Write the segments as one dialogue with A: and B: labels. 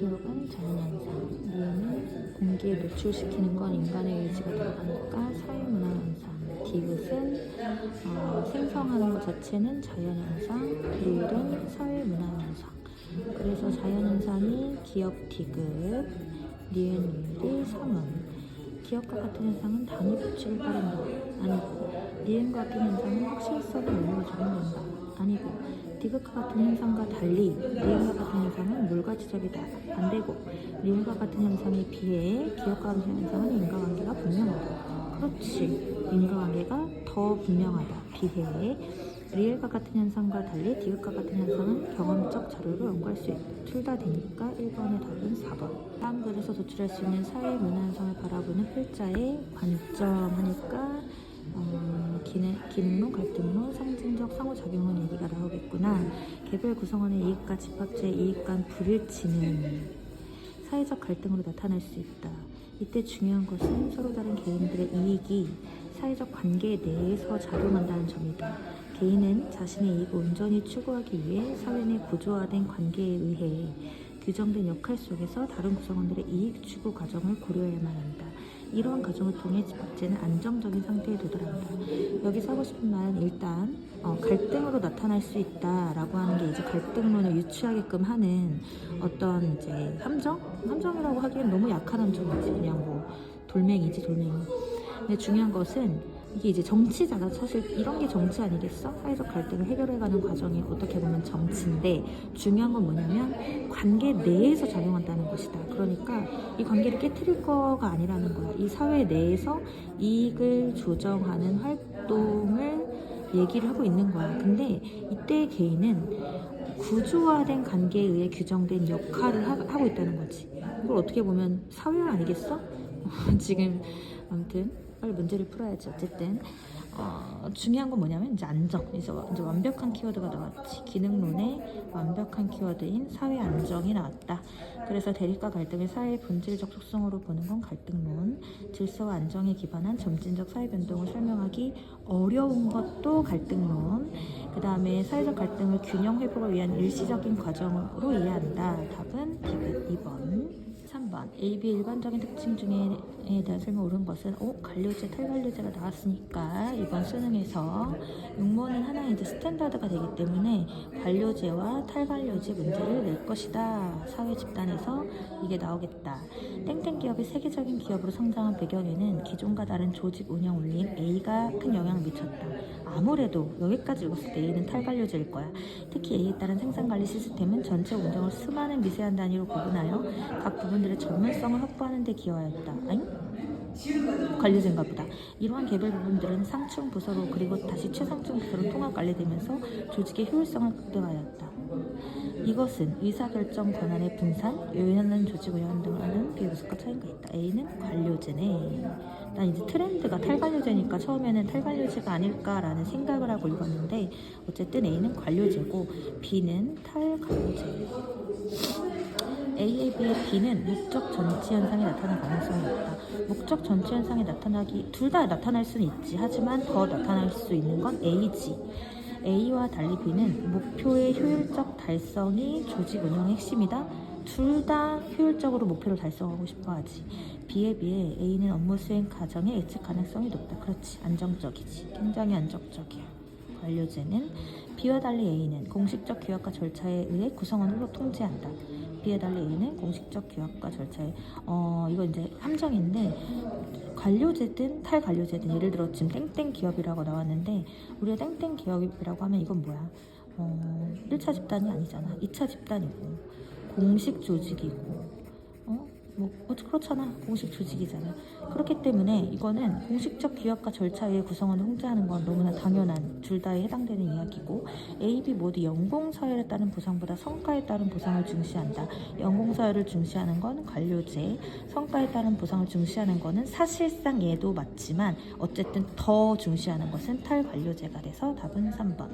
A: 기억은 자연현상, 리은 공기에 노출시키는 건 인간의 의지가 들어가니까 사회문화현상, 디귿은 생성하는 것 자체는 자연현상, 리을은 사회문화현상. 그래서 자연현상이 기억 디귿, 리은 리을이 삼은. 기억과 같은 현상은 단위 법칙을 따른다. 아니고 리은과 같은 현상은 확실성의 원리를 적용한다. 아니고 디귿과 같은 현상과 달리 리은과 같은 현상은 물과 지적이다. 반대고 리은과 같은 현상에 비해 기억과 같은 현상은 인과관계가 분명하다. 그렇지. 인과관계가 더 분명하다. 비해 리을과 같은 현상과 달리 디귿과 같은 현상은 경험적 자료로 연구할 수 있다. 둘 다 되니까 1번의 답은 4번. 다음 글에서 도출할 수 있는 사회 문화 현상을 바라보는 필자의 관점 하니까 기능론, 갈등론, 상징적 상호작용론 얘기가 나오겠구나. 개별 구성원의 이익과 집합체의 이익 간 불일치는 사회적 갈등으로 나타날 수 있다. 이때 중요한 것은 서로 다른 개인들의 이익이 사회적 관계 내에서 작용한다는 점이다. 개인은 자신의 이익을 온전히 추구하기 위해 사회 내 구조화된 관계에 의해 규정된 역할 속에서 다른 구성원들의 이익 추구 과정을 고려해야만 한다. 이러한 과정을 통해 집합체는 안정적인 상태에 도달한다. 여기서 하고 싶은 말은 일단 갈등으로 나타날 수 있다라고 하는 게 이제 갈등론을 유추하게끔 하는 어떤 이제 함정이라고 하기엔 너무 약한 함정이지. 그냥 뭐 돌멩이지 돌멩이. 근데 중요한 것은 이게 이제 정치잖아. 사실 이런 게 정치 아니겠어? 사회적 갈등을 해결해가는 과정이 어떻게 보면 정치인데 중요한 건 뭐냐면 관계 내에서 작용한다는 것이다. 그러니까 이 관계를 깨트릴 거가 아니라는 거야. 이 사회 내에서 이익을 조정하는 활동을 얘기를 하고 있는 거야. 근데 이때 개인은 구조화된 관계에 의해 규정된 역할을 하고 있다는 거지. 그걸 어떻게 보면 사회화 아니겠어? 지금 아무튼 빨리 문제를 풀어야지. 어쨌든 중요한 건 뭐냐면 이제 안정. 이제 완벽한 키워드가 나왔지. 기능론의 완벽한 키워드인 사회 안정이 나왔다. 그래서 대립과 갈등을 사회의 본질적 속성으로 보는 건 갈등론. 질서와 안정에 기반한 점진적 사회 변동을 설명하기 어려운 것도 갈등론. 그 다음에 사회적 갈등을 균형 회복을 위한 일시적인 과정으로 이해한다. 답은 디귿 2번. 3번 AB의 일반적인 특징 중에 대한 설명 옳은 것은 관료제, 탈관료제가 나왔으니까 이번 수능에서 육모는 하나의 이제 스탠다드가 되기 때문에 관료제와 탈관료제 문제를 낼 것이다. 사회 집단에서 이게 나오겠다. 땡땡 기업이 세계적인 기업으로 성장한 배경에는 기존과 다른 조직 운영 원리인 A가 큰 영향을 미쳤다. 아무래도 여기까지 읽었을 때 A는 탈관료제일 거야. 특히 A에 따른 생산관리 시스템은 전체 운영을 수많은 미세한 단위로 구분하여 각 부분들의 전문성을 확보하는 데 기여하였다. 관료제인가 보다. 이러한 개별 부분들은 상층 부서로 그리고 다시 최상층 부서로 통합 관리되면서 조직의 효율성을 극대화하였다. 이것은 의사결정 권한의 분산, 요인하는 조직 운영 등을 하는 비교수과 차이가 있다. A는 관료제네. 난 이제 트렌드가 탈관료제니까 처음에는 탈관료제가 아닐까라는 생각을 하고 읽었는데 어쨌든 A는 관료제고 B는 탈관료제. A에 비해 B는 목적 전치 현상이 나타날 가능성이 있다. 목적 전치 현상이 둘 다 나타날 수는 있지. 하지만 더 나타날 수 있는 건 A지. A와 달리 B는 목표의 효율적 달성이 조직 운영의 핵심이다. 둘 다 효율적으로 목표를 달성하고 싶어 하지. B에 비해 A는 업무 수행 과정의 예측 가능성이 높다. 그렇지. 안정적이지. 굉장히 안정적이야. 관료제는 B와 달리 A는 공식적 규약과 절차에 의해 구성원으로 통제한다. B에 달리 A는 공식적 규약과 절차에 이거 이제 함정인데 관료제든 탈관료제든 예를 들어 지금 땡땡 기업이라고 나왔는데 우리가 땡땡 기업이라고 하면 이건 뭐야? 1차 집단이 아니잖아. 2차 집단이고 공식 조직이고 그렇잖아. 공식 조직이잖아. 그렇기 때문에 이거는 공식적 규약과 절차에 구성원을 통제하는 건 너무나 당연한 둘 다에 해당되는 이야기고 A, B 모두 연공서열에 따른 보상보다 성과에 따른 보상을 중시한다. 연공서열을 중시하는 건 관료제, 성과에 따른 보상을 중시하는 거는 사실상 얘도 맞지만 어쨌든 더 중시하는 것은 탈관료제가 돼서 답은 3번.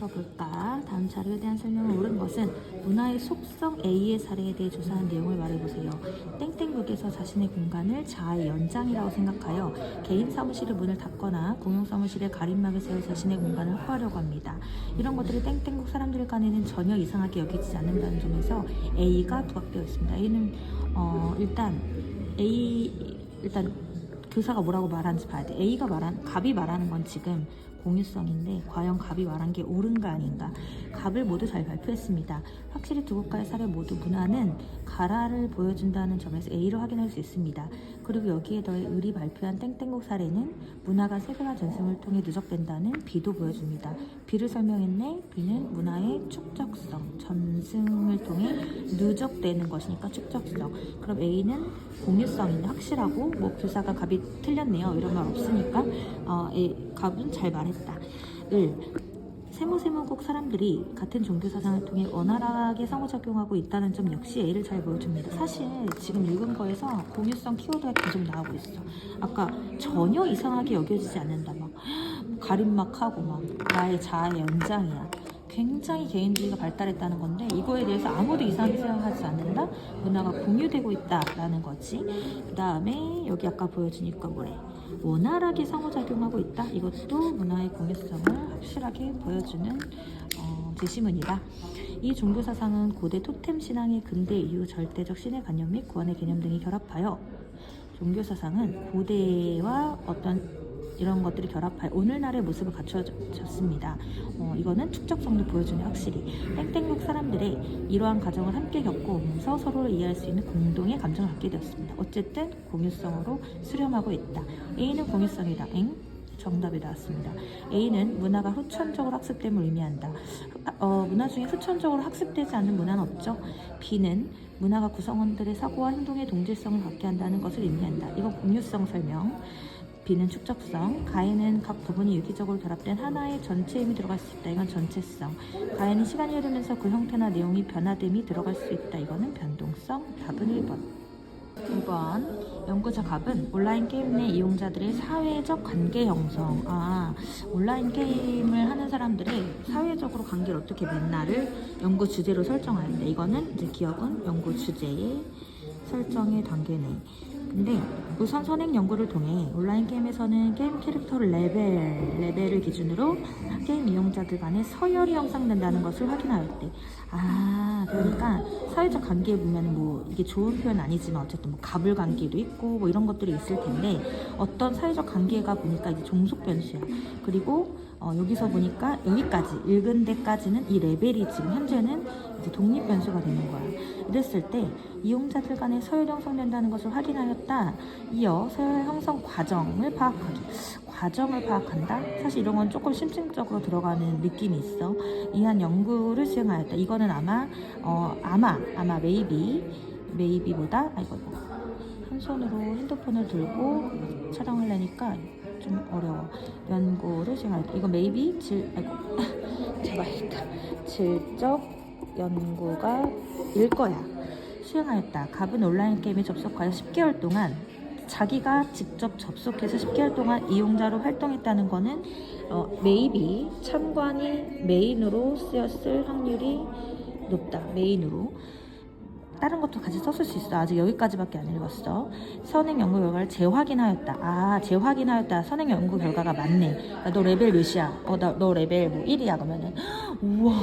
A: 더 볼까? 다음 자료에 대한 설명을 옳은 것은 문화의 속성 A의 사례에 대해 조사한 내용을 말해보세요. 땡땡북에서 자신의 공간을 자아의 연장이라고 생각하여 개인 사무실의 문을 닫거나 공용 사무실에 가림막을 세워 자신의 공간을 확보하려고 합니다. 이런 것들이 땡땡북 사람들 간에는 전혀 이상하게 여기지 않는다는 점에서 A가 부각되어 있습니다. A는 일단 교사가 뭐라고 말하는지 봐야 돼. 갑이 말하는 건 지금 공유성인데 과연 갑이 말한 게 옳은가 아닌가. 갑을 모두 잘 발표했습니다. 확실히 두 국가의 사례 모두 문화는 가라를 보여준다는 점에서 A로 확인할 수 있습니다. 그리고 여기에 더해 을이 발표한 땡땡국 사례는 문화가 세계화 전승을 통해 누적된다는 B도 보여줍니다. B를 설명했네. B는 문화의 축적성, 전승을 통해 누적되는 것이니까 축적성. 그럼 A는 공유성인데 확실하고 뭐 교사가 갑이 틀렸네요. 이런 말 없으니까 갑은 잘 말했다. 세무국 사람들이 같은 종교 사상을 통해 원활하게 상호작용하고 있다는 점 역시 A를 잘 보여줍니다. 사실 지금 읽은 거에서 공유성 키워드가 계속 나오고 있어. 아까 전혀 이상하게 여겨지지 않는다. 막 가림막하고 막 나의 자아의 연장이야. 굉장히 개인주의가 발달했다는 건데 이거에 대해서 아무도 이상하게 생각하지 않는다? 문화가 공유되고 있다라는 거지. 그 다음에 여기 아까 보여주니까 뭐래? 원활하게 상호작용하고 있다. 이것도 문화의 공유성을 확실하게 보여주는 제시문이다. 이 종교사상은 고대 토템 신앙의 근대 이후 절대적 신의 관념 및 구원의 개념 등이 결합하여 종교사상은 고대와 어떤 이런 것들이 결합하여 오늘날의 모습을 갖춰졌습니다. 이거는 축적성도 보여주네. 확실히 땡땡국 사람들의 이러한 과정을 함께 겪어오면서 서로를 이해할 수 있는 공동의 감정을 갖게 되었습니다. 어쨌든 공유성으로 수렴하고 있다. A는 공유성이다. 정답이 나왔습니다. A는 문화가 후천적으로 학습됨을 의미한다. 문화 중에 후천적으로 학습되지 않는 문화는 없죠. B는 문화가 구성원들의 사고와 행동의 동질성을 갖게 한다는 것을 의미한다. 이건 공유성 설명. B는 축적성, 가에는 각 부분이 유기적으로 결합된 하나의 전체 힘이 들어갈 수 있다. 이건 전체성. 가에는 시간이 흐르면서 그 형태나 내용이 변화됨이 들어갈 수 있다. 이거는 변동성. 답은 1번. 2번, 연구자 갑은 온라인 게임 내 이용자들의 사회적 관계 형성. 온라인 게임을 하는 사람들의 사회적으로 관계를 어떻게 맺나를 연구 주제로 설정하는데 이거는 이제 기억은 연구 주제의 설정의 단계 내. 근데 우선 선행 연구를 통해 온라인 게임에서는 게임 캐릭터 레벨을 기준으로 게임 이용자들 간의 서열이 형성된다는 것을 확인하였대. 그러니까 사회적 관계에 보면 뭐 이게 좋은 표현 아니지만 어쨌든 뭐 갑을 관계도 있고 뭐 이런 것들이 있을 텐데 어떤 사회적 관계가 보니까 이제 종속 변수야. 그리고 여기서 보니까 여기까지 읽은 데까지는 이 레벨이 지금 현재는 이제 독립 변수가 되는 거야. 이랬을 때 이용자들 간의 서열 형성된다는 것을 확인하였다. 이어 서열 형성 과정을 파악한다. 사실 이런 건 조금 심층적으로 들어가는 느낌이 있어. 이한 연구를 수행하였다. 이거는 아마 maybe보다 한 손으로 핸드폰을 들고 촬영을 하니까 좀 어려워. 연구를 수행하였다. 이거 maybe 질적 연구가 일 거야. 수행하였다. 갑은 온라인 게임에 접속하여 10개월 동안 자기가 직접 접속해서 10개월 동안 이용자로 활동했다는 거는 maybe 참관이 메인으로 쓰였을 확률이 높다. 메인으로. 다른 것도 같이 썼을 수 있어. 아직 여기까지밖에 안 읽었어. 선행 연구 결과를 재확인하였다. 재확인하였다. 선행 연구 결과가 맞네. 너 레벨 몇이야? 너 레벨 뭐 1이야? 그러면은 우와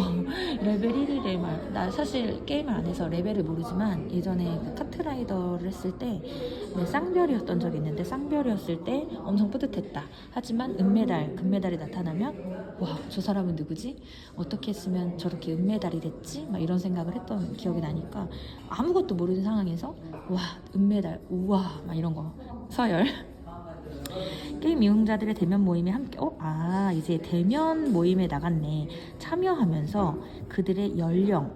A: 레벨 1이래 말. 나 사실 게임을 안 해서 레벨을 모르지만 예전에 그 카트라이더를 했을 때 쌍별이었던 적이 있는데 쌍별이었을 때 엄청 뿌듯했다. 하지만 은메달, 금메달이 나타나면 와, 저 사람은 누구지? 어떻게 했으면 저렇게 은메달이 됐지? 막 이런 생각을 했던 기억이 나니까 아무것도 모르는 상황에서 와, 은메달, 우와 막 이런 거. 서열. 게임 이용자들의 대면 모임에 함께 이제 대면 모임에 나갔네. 참여하면서 그들의 연령,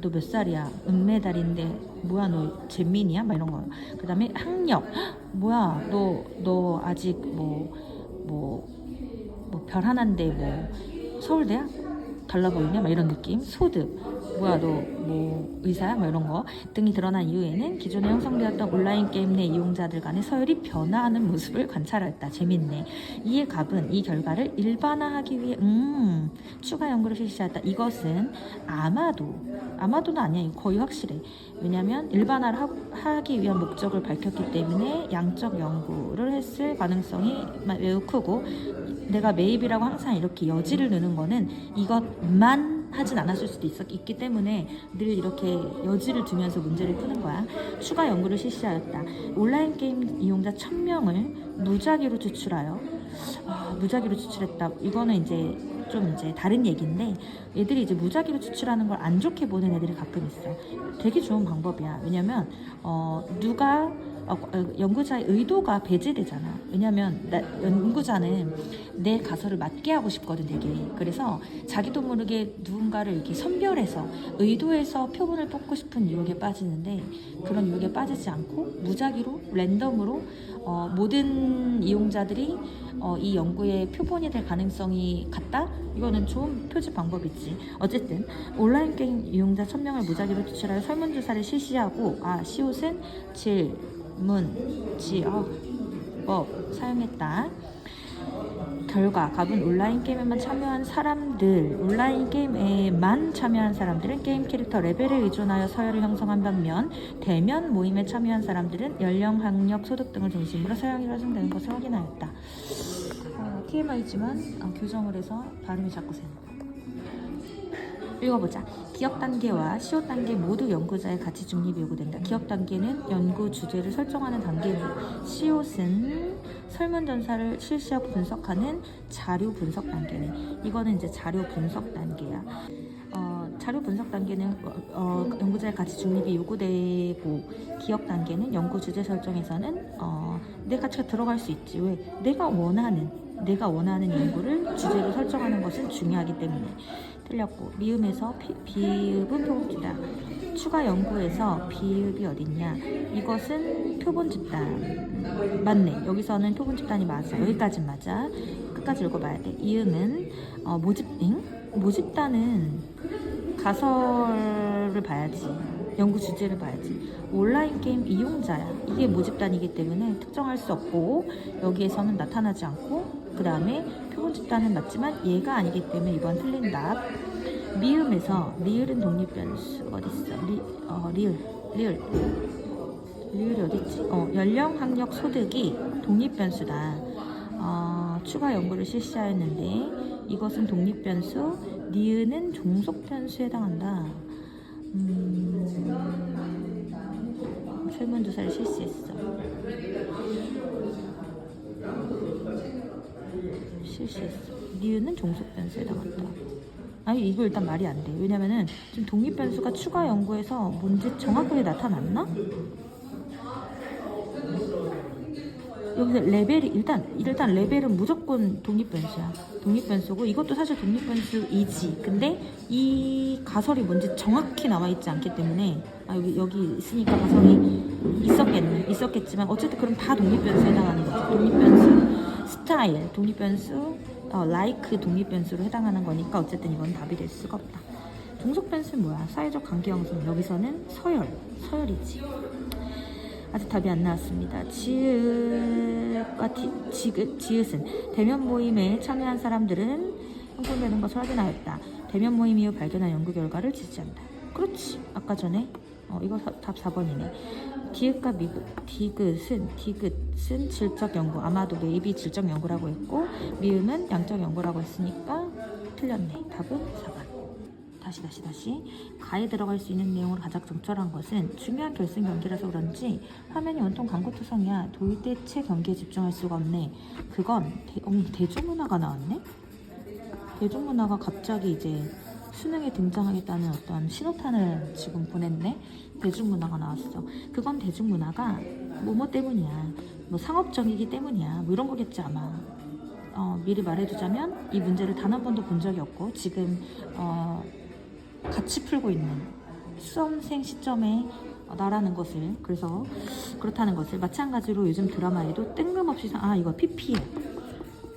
A: 너 몇 살이야? 은메달인데 뭐야 너 잼민이야? 막 이런 거. 그 다음에 학력, 뭐야 너 아직 별 하나인데 뭐 서울대야? 달라 보이냐? 막 이런 느낌. 소득, 뭐야 너 뭐 의사야? 뭐 이런 거 등이 드러난 이후에는 기존에 형성되었던 온라인 게임 내 이용자들 간의 서열이 변화하는 모습을 관찰하였다. 재밌네. 이에 갑은 이 결과를 일반화하기 위해 추가 연구를 실시했다. 이것은 아마도는 아니야. 이거 거의 확실해. 왜냐하면 일반화를 하기 위한 목적을 밝혔기 때문에 양적 연구를 했을 가능성이 매우 크고, 내가 매입이라고 항상 이렇게 여지를 두는 거는 이것만 하진 않았을 수도 있기 때문에 늘 이렇게 여지를 두면서 문제를 푸는 거야. 추가 연구를 실시하였다. 온라인 게임 이용자 1000명을 무작위로 추출하여 무작위로 추출했다. 이거는 이제 좀 이제 다른 얘기인데, 애들이 이제 무작위로 추출하는 걸 안 좋게 보는 애들이 가끔 있어. 되게 좋은 방법이야. 왜냐면 누가 연구자의 의도가 배제되잖아. 왜냐면 연구자는 내 가설을 맞게 하고 싶거든, 되게. 그래서 자기도 모르게 누군가를 이렇게 선별해서 의도해서 표본을 뽑고 싶은 유혹에 빠지는데, 그런 유혹에 빠지지 않고 무작위로 랜덤으로 모든 이용자들이 이 연구의 표본이 될 가능성이 같다? 이거는 좋은 표지 방법이지. 어쨌든 온라인 게임 이용자 1000명을 무작위로 추출하여 설문조사를 실시하고 시옷은 질문지법 사용했다. 결과 갑은 온라인 게임에만 참여한 사람들은 게임 캐릭터 레벨에 의존하여 서열을 형성한 반면, 대면 모임에 참여한 사람들은 연령, 학력, 소득 등을 중심으로 서열이 형성되는 것을 확인하였다. TMI지만 교정을 해서 발음이 자꾸 새는. 읽어보자. 기억 단계와 시호 단계 모두 연구자의 가치 중립이 요구된다. 기억 단계는 연구 주제를 설정하는 단계고, 시옷은 설문조사를 실시하고 분석하는 자료 분석 단계네. 이거는 이제 자료 분석 단계야. 자료 분석 단계는 연구자의 가치 중립이 요구되고, 기억 단계는 연구 주제 설정에서는 내 가치가 들어갈 수 있지. 왜? 내가 원하는 연구를 주제로 설정하는 것은 중요하기 때문에. 틀렸고, 미음에서 비읍은 표본 집단. 추가 연구에서 비읍이 어딨냐? 이것은 표본 집단. 맞네. 여기서는 표본 집단이 맞아. 여기까지 맞아. 끝까지 읽어봐야 돼. 이음은 모집단은 가설을 봐야지. 연구 주제를 봐야지. 온라인 게임 이용자야. 이게 모집단이기 때문에 특정할 수 없고, 여기에서는 나타나지 않고, 그 다음에 표본 집단은 맞지만 얘가 아니기 때문에 이번 틀린 답. 미음에서 리을은 독립변수 어딨어? 리을이 어딨지? 연령, 학력, 소득이 독립변수다. 추가 연구를 실시하였는데 이것은 독립변수, 니은은 종속변수에 해당한다. 설문조사를 실시했어. 니은은 종속변수에 해당한다. 아니, 이거 일단 말이 안 돼. 왜냐면은 지금 독립변수가 추가 연구에서 뭔지 정확하게 나타났나? 여기서 레벨이 일단 레벨은 무조건 독립변수야. 독립변수고, 이것도 사실 독립변수이지. 근데 이 가설이 뭔지 정확히 나와있지 않기 때문에, 여기 있으니까 가설이 있었겠지만 어쨌든 그럼 다 독립변수에 해당하는 거지. 독립변수 스타일, 독립변수 like 독립변수로 해당하는 거니까 어쨌든 이건 답이 될 수가 없다. 종속변수는 뭐야? 사회적 관계 형성. 여기서는 서열이지. 아직 답이 안 나왔습니다. 지읒과 지읒은 대면 모임에 참여한 사람들은 형성되는 것을 확인하였다. 대면 모임 이후 발견한 연구 결과를 지지한다. 그렇지. 아까 전에 이거 답 4번이네. 디귿과 디귿은 질적 연구. 아마도 maybe 질적 연구라고 했고, 미음은 양적 연구라고 했으니까 틀렸네. 답은 4번. 다시. 가에 들어갈 수 있는 내용으로 가장 적절한 것은 중요한 결승 경기라서 그런지 화면이 온통 광고투성이야. 도대체 경기에 집중할 수가 없네. 그건 대중문화가 나왔네? 대중문화가 갑자기 이제 수능에 등장하겠다는 어떤 신호탄을 지금 보냈네? 대중문화가 나왔어. 그건 대중문화가 뭐뭐 때문이야. 뭐 상업적이기 때문이야. 뭐 이런 거겠지 아마. 미리 말해두자면 이 문제를 단 한 번도 본 적이 없고, 지금 같이 풀고 있는 수험생 시점에 나라는 것을, 그래서 그렇다는 것을, 마찬가지로 요즘 드라마에도 뜬금없이 이거 PPL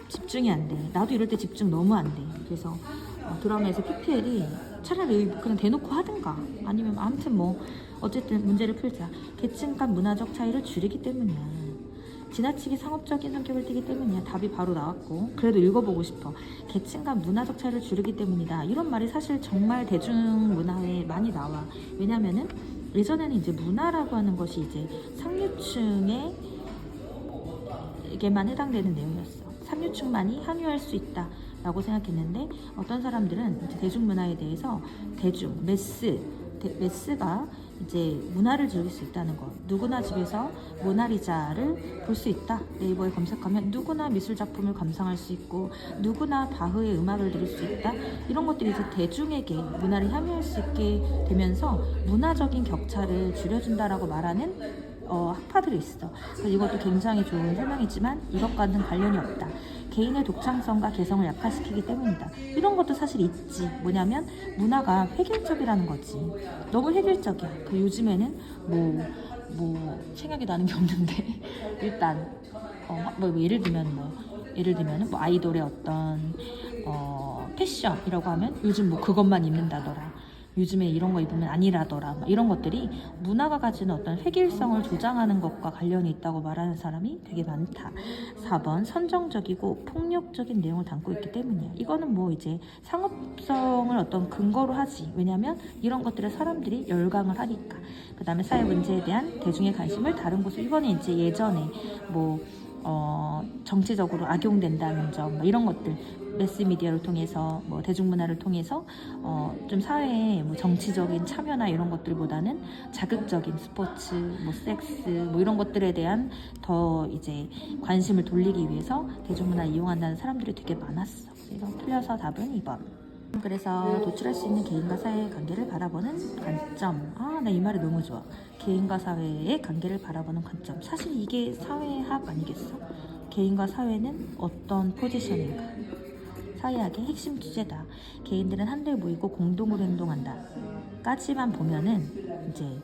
A: 집중이 안 돼. 나도 이럴 때 집중 너무 안 돼. 그래서 드라마에서 PPL이 차라리 그냥 대놓고 하든가 아니면 아무튼 뭐 어쨌든 문제를 풀자. 계층 간 문화적 차이를 줄이기 때문이야. 지나치게 상업적인 성격을 띠기 때문이야. 답이 바로 나왔고 그래도 읽어보고 싶어. 계층 간 문화적 차이를 줄이기 때문이다. 이런 말이 사실 정말 대중문화에 많이 나와. 왜냐면은 예전에는 이제 문화라고 하는 것이 이제 상류층에게만 해당되는 내용이었어. 상류층만이 함유할 수 있다 라고 생각했는데 어떤 사람들은 이제 대중문화에 대해서 매스가 이제 문화를 즐길 수 있다는 거. 누구나 집에서 모나리자를 볼 수 있다. 네이버에 검색하면 누구나 미술 작품을 감상할 수 있고 누구나 바흐의 음악을 들을 수 있다. 이런 것들이 이제 대중에게 문화를 함유할 수 있게 되면서 문화적인 격차를 줄여준다라고 말하는 학파들이 있어. 그래서 이것도 굉장히 좋은 설명이지만 이것과는 관련이 없다. 개인의 독창성과 개성을 약화시키기 때문이다. 이런 것도 사실 있지. 뭐냐면 문화가 획일적이라는 거지. 너무 획일적이야. 그 요즘에는 생각이 나는 게 없는데 일단 예를 들면 뭐 아이돌의 어떤 패션이라고 하면 요즘 뭐 그것만 입는다더라. 요즘에 이런 거 입으면 아니라더라. 이런 것들이 문화가 가지는 어떤 획일성을 조장하는 것과 관련이 있다고 말하는 사람이 되게 많다. 4번 선정적이고 폭력적인 내용을 담고 있기 때문이야. 이거는 뭐 이제 상업성을 어떤 근거로 하지. 왜냐면 이런 것들에 사람들이 열광을 하니까. 그 다음에 사회 문제에 대한 대중의 관심을 다른 곳으로. 이거는 이제 예전에 정치적으로 악용된다는 점 이런 것들 매스미디어를 통해서 대중문화를 통해서 좀 사회에 정치적인 참여나 이런 것들보다는 자극적인 스포츠, 섹스 이런 것들에 대한 더 이제 관심을 돌리기 위해서 대중문화를 이용한다는 사람들이 되게 많았어. 그래서 틀려서 답은 2번. 그래서 도출할 수 있는 개인과 사회의 관계를 바라보는 관점. 나 이 말이 너무 좋아. 개인과 사회의 관계를 바라보는 관점. 사실 이게 사회학 아니겠어? 개인과 사회는 어떤 포지션인가? 사회학의 핵심 주제다. 개인들은 한데 모이고 공동으로 행동한다. 까지만 보면은 이제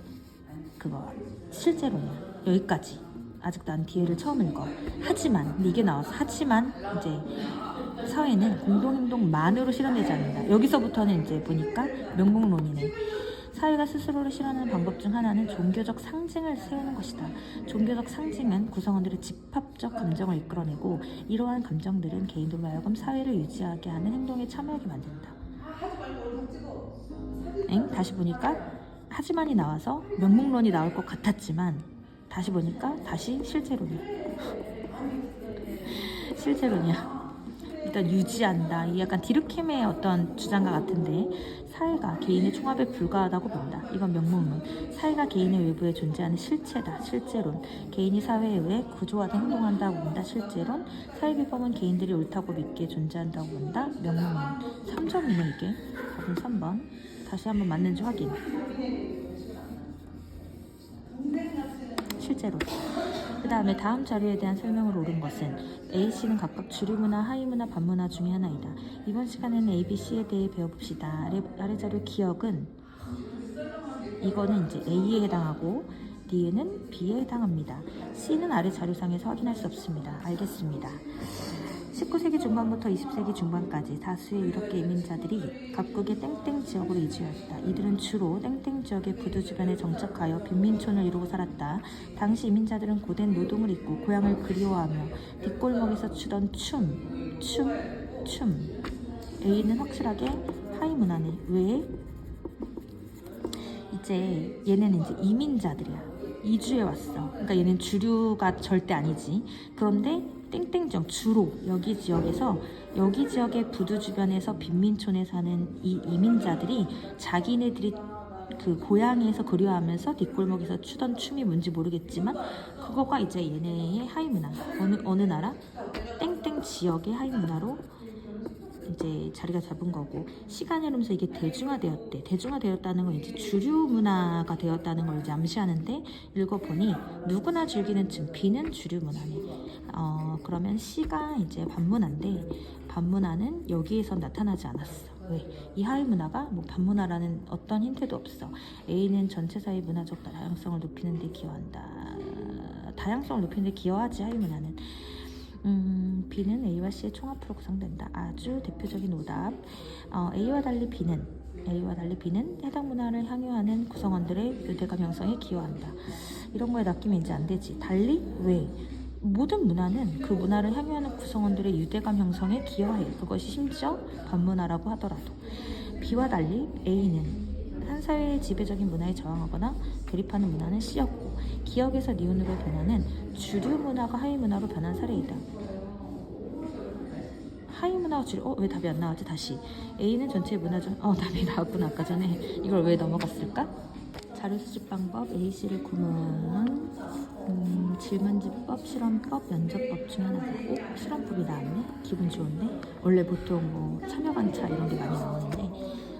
A: 그거 실제로냐. 여기까지. 아직 난 뒤에를 처음 읽어. 하지만 이게 나와서 하지만 이제 사회는 공동행동만으로 실현되지 않는다. 여기서부터는 이제 보니까 명목론이네. 사회가 스스로를 실현하는 방법 중 하나는 종교적 상징을 세우는 것이다. 종교적 상징은 구성원들의 집합적 감정을 이끌어내고 이러한 감정들은 개인들로 하여금 사회를 유지하게 하는 행동에 참여하게 만든다. 다시 보니까 하지만이 나와서 명목론이 나올 것 같았지만 다시 보니까 다시 실제론이야. 실제론이야. 일단 유지한다. 이 약간 디르켐의 어떤 주장과 같은데 사회가 개인의 총합에 불과하다고 본다. 이건 명목론. 사회가 개인의 외부에 존재하는 실체다. 실제론. 개인이 사회에 의해 구조화된 행동한다고 본다. 실제론. 사회비범은 개인들이 옳다고 믿기에 존재한다고 본다. 명목론. 3점이네 이게. 답은 3번. 다시 한번 맞는지 확인. 실제로. 그 다음에 다음 자료에 대한 설명을 옳은 것은 A씨는 각각 주류문화, 하위문화, 반문화 중에 하나이다. 이번 시간에는 A, B, C에 대해 배워봅시다. 아래 자료 기억은 이거는 이제 A에 해당하고 D는 B에 해당합니다. C는 아래 자료상에서 확인할 수 없습니다. 알겠습니다. 19세기 중반부터 20세기 중반까지 다수의 유럽계 이민자들이 각국의 땡땡 지역으로 이주했다. 이들은 주로 땡땡 지역의 부두 주변에 정착하여 빈민촌을 이루고 살았다. 당시 이민자들은 고된 노동을 잊고 고향을 그리워하며 뒷골목에서 추던 춤. A는 확실하게 하위 문화네. 왜? 이제 얘네는 이제 이민자들이야. 이주해 왔어. 그러니까 얘는 주류가 절대 아니지. 그런데 땡땡 지역, 주로 여기 지역의 부두 주변에서 빈민촌에 사는 이 이민자들이 자기네들이 그 고향에서 그리워하면서 뒷골목에서 추던 춤이 뭔지 모르겠지만 그거가 이제 얘네의 하위 문화. 어느 나라? 땡땡 지역의 하위 문화로 이제 자리가 잡은 거고, 시간이 흐르면서 이게 대중화되었대. 대중화되었다는 건 이제 주류 문화가 되었다는 걸 이제 암시하는데, 읽어보니 누구나 즐기는 춤, B는 주류 문화네. 그러면 C가 이제 반문화인데, 반문화는 여기에서 나타나지 않았어. 왜? 이 하위 문화가 뭐 반문화라는 어떤 힌트도 없어. A는 전체 사회 문화적 다양성을 높이는 데 기여한다. 다양성을 높이는 데 기여하지, 하위 문화는. B는 A와 C의 총합으로 구성된다. 아주 대표적인 오답. A와 달리 B는 A와 달리 B는 해당 문화를 향유하는 구성원들의 유대감 형성에 기여한다. 이런 거에 낚이면 이제 안 되지. 달리? 왜? 모든 문화는 그 문화를 향유하는 구성원들의 유대감 형성에 기여해. 그것이 심지어 반문화라고 하더라도. B와 달리 A는 한 사회의 지배적인 문화에 저항하거나 대립하는 문화는 C였고, 기역에서 니은으로 변하는 주류 문화가 하위 문화로 변한 사례이다. 하위 문화가 주류, 왜 답이 안 나왔지? 다시. A는 전체 문화 중, 답이 나왔구나. 아까 전에. 이걸 왜 넘어갔을까? 자료 수집 방법, A씨를 구문, 질문지법, 실험법, 면접법 중에 하나다. 실험법이 나왔네? 기분 좋은데? 원래 보통 뭐 참여관찰 이런 게 많이 나오는데,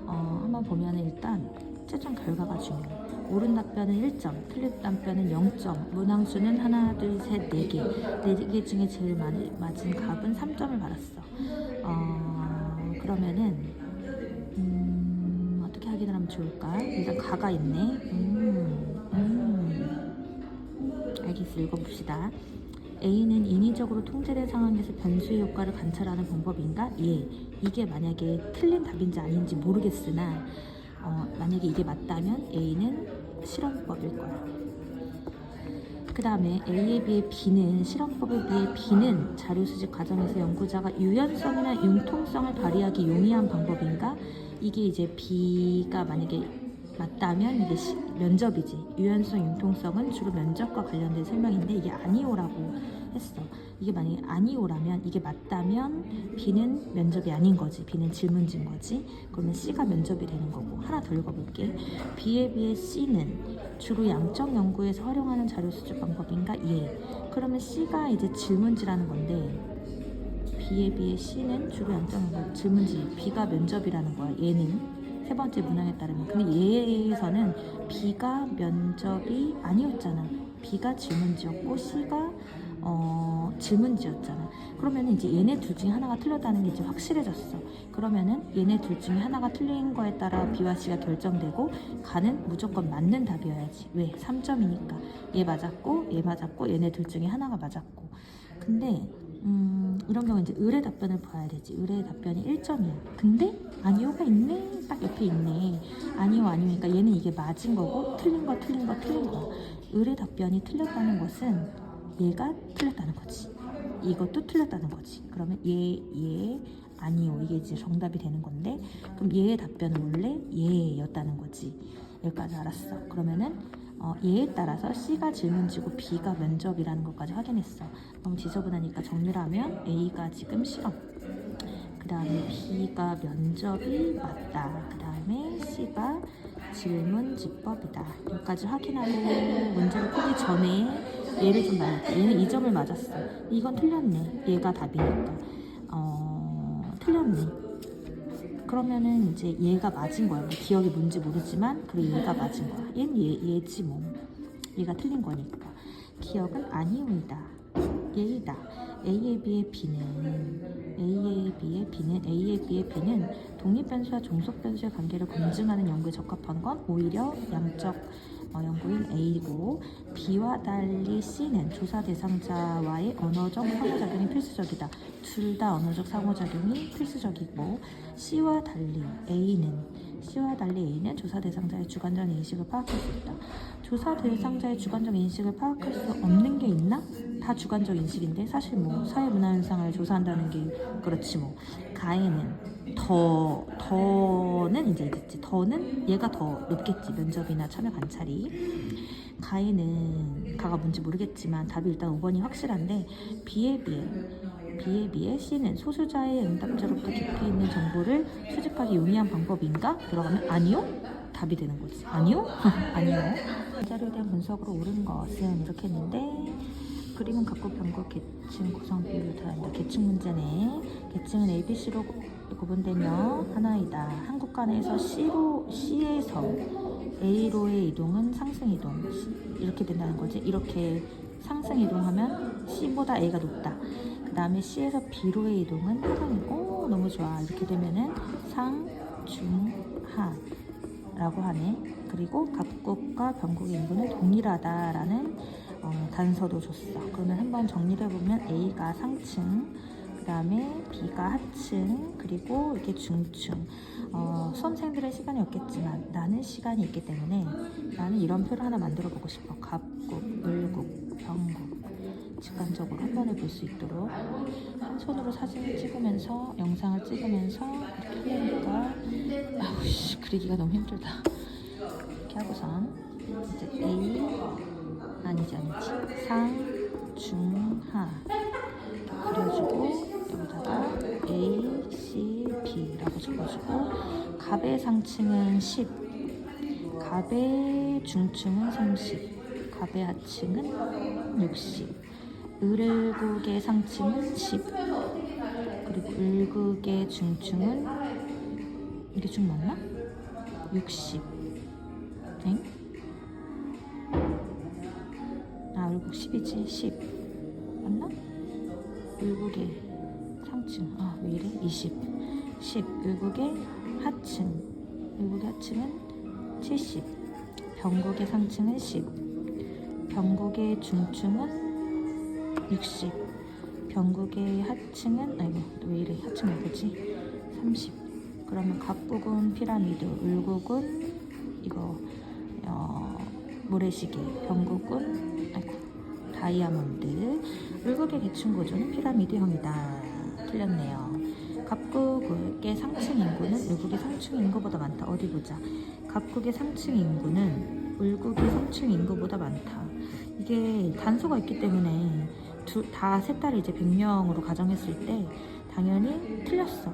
A: 한번 보면 일단 최종 결과가 중요해. 옳은 답변은 1점, 틀린 답변은 0점, 문항수는 하나, 둘, 셋, 4개. 4개 중에 제일 맞은 값은 3점을 받았어. 그러면은 어떻게 확인을 하면 좋을까? 일단 가가 있네. 알겠어. 읽어봅시다. A는 인위적으로 통제된 상황에서 변수의 효과를 관찰하는 방법인가? 예. 이게 만약에 틀린 답인지 아닌지 모르겠으나 만약에 이게 맞다면 A는 실험법일 거야. 그 다음에 A에 비해 B는, 실험법에 비해 B는 자료 수집 과정에서 연구자가 유연성이나 융통성을 발휘하기 용이한 방법인가? 이게 이제 B가 만약에 맞다면 이게 면접이지. 유연성, 융통성은 주로 면접과 관련된 설명인데 이게 아니오라고 했어. 이게 만약에 아니오라면, 이게 맞다면 B는 면접이 아닌 거지. B는 질문지인 거지. 그러면 C가 면접이 되는 거고. 하나 더 읽어볼게. B에 비해 C는 주로 양적 연구에서 활용하는 자료 수집 방법인가? 예. 그러면 C가 이제 질문지라는 건데, B에 비해 C는 주로 양적 연구, 질문지. B가 면접이라는 거야. 얘는. 세 번째 문항에 따르면. 근데 얘에서는 B가 면접이 아니었잖아. B가 질문지였고 C가 질문지였잖아. 그러면은 이제 얘네 둘 중에 하나가 틀렸다는 게 이제 확실해졌어. 그러면은 얘네 둘 중에 하나가 틀린 거에 따라 B와 C가 결정되고 가는 무조건 맞는 답이어야지. 왜? 3점이니까. 얘 맞았고 얘 맞았고 얘네 둘 중에 하나가 맞았고. 근데 이런 경우 이제 의뢰 답변을 봐야 되지. 의뢰 답변이 1점이야. 근데 아니오가 있네. 딱 옆에 있네. 아니오니까 얘는 이게 맞은 거고 틀린 거. 의뢰 답변이 틀렸다는 것은 얘가 틀렸다는 거지. 이것도 틀렸다는 거지. 그러면 얘 아니오, 이게 이제 정답이 되는 건데, 그럼 얘의 답변은 원래 얘였다는 거지. 여기까지 알았어. 그러면은 얘에 따라서 C가 질문지고 B가 면접이라는 것까지 확인했어. 너무 지저분하니까 정리를 하면 A가 지금 실험, 그 다음에 B가 면접이 맞다, 그 다음에 C가 질문지법이다. 여기까지 확인하고 문제를 풀기 전에 얘를 좀 말할게. 얘는 2점을 맞았어. 이건 틀렸네. 얘가 답이니까. 틀렸네. 그러면은 이제 얘가 맞은 거야. 뭐 기억이 뭔지 모르지만 그리고 얘가 맞은 거야. 얘는 얘지 뭐. 얘가 틀린 거니까. 기억은 아니오이다. 얘이다. A에 비해 B는 독립변수와 종속변수의 관계를 검증하는 연구에 적합한 건 오히려 양적 연구인 A고, B와 달리 C는 조사 대상자와의 언어적 상호작용이 필수적이다. 둘 다 언어적 상호작용이 필수적이고, C와 달리 A는 조사 대상자의 주관적 인식을 파악할 수 있다. 조사 대상자의 주관적 인식을 파악할 수 없는 게 있나? 다 주관적 인식인데 사실 뭐 사회문화 현상을 조사한다는 게 그렇지 뭐. 가에는 더는 이제 있겠지. 더는 얘가 더 높겠지. 면접이나 참여 관찰이. 가가 뭔지 모르겠지만 답이 일단 5번이 확실한데, B에 비해 C는 소수자의 응답자로부터 깊이 있는 정보를 수집하기 용이한 방법인가? 들어가면 아니요? 답이 되는 거지. 아니요? 아니요. 자료에 대한 분석으로 옳은 것은 이렇게 했는데, 그림은 각국 병국 계층 구성 비율을 다한다. 계층 문제네. 계층은 A, B, C로 구분되며 하나이다. 한 국가 내에서 C에서 A로의 이동은 상승 이동. 이렇게 된다는 거지. 이렇게 상승 이동하면 C보다 A가 높다. 그 다음에 C에서 B로의 이동은 하강이고. 너무 좋아. 이렇게 되면은 상, 중, 하라고 하네. 그리고 각국과 병국의 인구는 동일하다라는 단서도 줬어. 그러면 한번 정리를 해보면 A가 상층, 그 다음에 B가 하층, 그리고 이게 중층. 수험생들의 시간이 없겠지만 나는 시간이 있기 때문에 나는 이런 표를 하나 만들어 보고 싶어. 갑국, 을국, 병국 직관적으로 한 번에 볼 수 있도록 한 손으로 사진을 찍으면서 영상을 찍으면서 이렇게 하려니까 그리기가 너무 힘들다. 이렇게 하고선 이제 A 아니지 상, 중, 하 그려주고 여기다가 A, C, B라고 적어주고 갑의 상층은 10, 갑의 중층은 30, 갑의 하층은 60, 을국의 상층은 10, 그리고 을국의 중층은 이게 중 맞나? 60. 엥? 아, 을국 10이지. 10 맞나? 을국의 상층 왜 이래? 20 을국의 하층 을국의 하층은 70, 병국의 상층은 10, 병국의 중층은 60, 병국의 하층은 왜 이래? 하층 뭐지? 30. 그러면 갑국은 피라미드, 을국은 이거 모래시계, 병국은 다이아몬드, 을국의 계층 구조는 피라미드형이다. 틀렸네요. 갑국의 상층 인구는 을국의 상층 인구보다 많다. 어디 보자. 갑국의 상층 인구는 을국의 상층 인구보다 많다. 이게 단서가 있기 때문에 셋 다를 이제 100명으로 가정했을 때 당연히 틀렸어.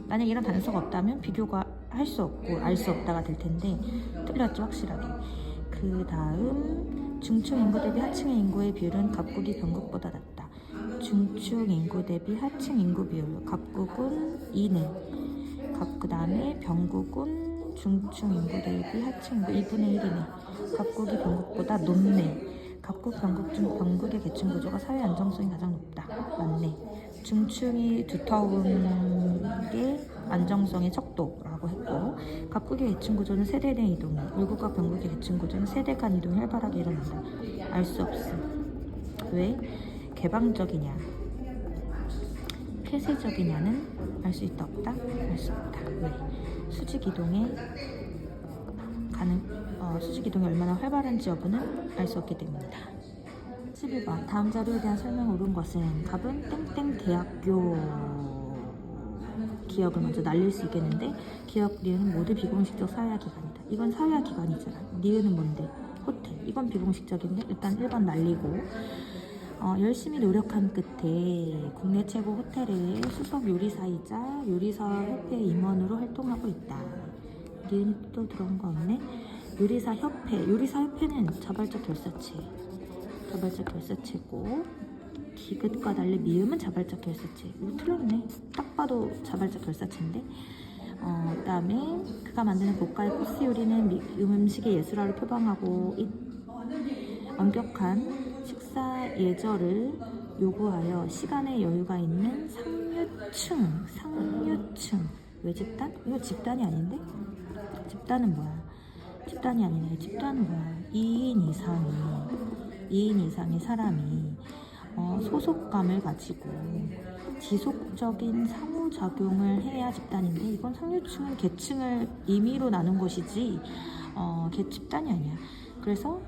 A: 만약 이런 단서가 없다면 비교가 할 수 없고 알 수 없다가 될 텐데 틀렸죠, 확실하게. 그 다음 중층 인구 대비 하층의 인구의 비율은 갑국이 병국보다 낮다. 중층 인구 대비 하층 인구 비율, 갑국은 2네. 그 다음에 병국은 중층 인구 대비 하층 인구 2분의 1이네. 갑국이 병국보다 높네. 갑국, 병국 중 병국의 계층 구조가 사회 안정성이 가장 높다. 맞네. 중층이 두터운 게 안정성의 척도라고 했고, 갑국의 계층 구조는 세대 내 이동이, 을국과 병국의 계층 구조는 세대 간 이동이 활발하게 일어난다. 알 수 없음. 왜? 개방적이냐, 폐쇄적이냐는 알 수 있다 없다? 알 수 없다. 왜? 수직 이동이 얼마나 활발한지 여부는 알 수 없기 때문이다. 11번 다음 자료에 대한 설명을 옳은 것은 갑은 땡땡 대학교 기억을 먼저 날릴 수 있겠는데 기억 니은은 모두 비공식적 사회화 기관이다. 이건 사회화 기관이잖아. 니은은 뭔데? 호텔. 이건 비공식적인데 일단 1번 날리고 열심히 노력한 끝에 국내 최고 호텔의 수석 요리사이자 요리사협회 임원으로 활동하고 있다. 니은이 또 들어온 거 없네. 요리사협회는 자발적 결사체고 디귿과 달리 미음은 자발적 결사체. 이거 틀렸네. 딱 봐도 자발적 결사체인데. 그 다음에 그가 만드는 고가의 코스 요리는 음식의 예술화를 표방하고 엄격한 식사 예절을 요구하여 시간의 여유가 있는 상류층. 왜 집단? 이거 집단이 아닌데? 집단은 뭐야? 집단이 아니네. 집단은 뭐야? 2인 이상의 사람이 소속감을 가지고 지속적인 상호작용을 해야 집단인데 이건 상류층은 계층을 임의로 나눈 것이지 집단이 아니야. 그래서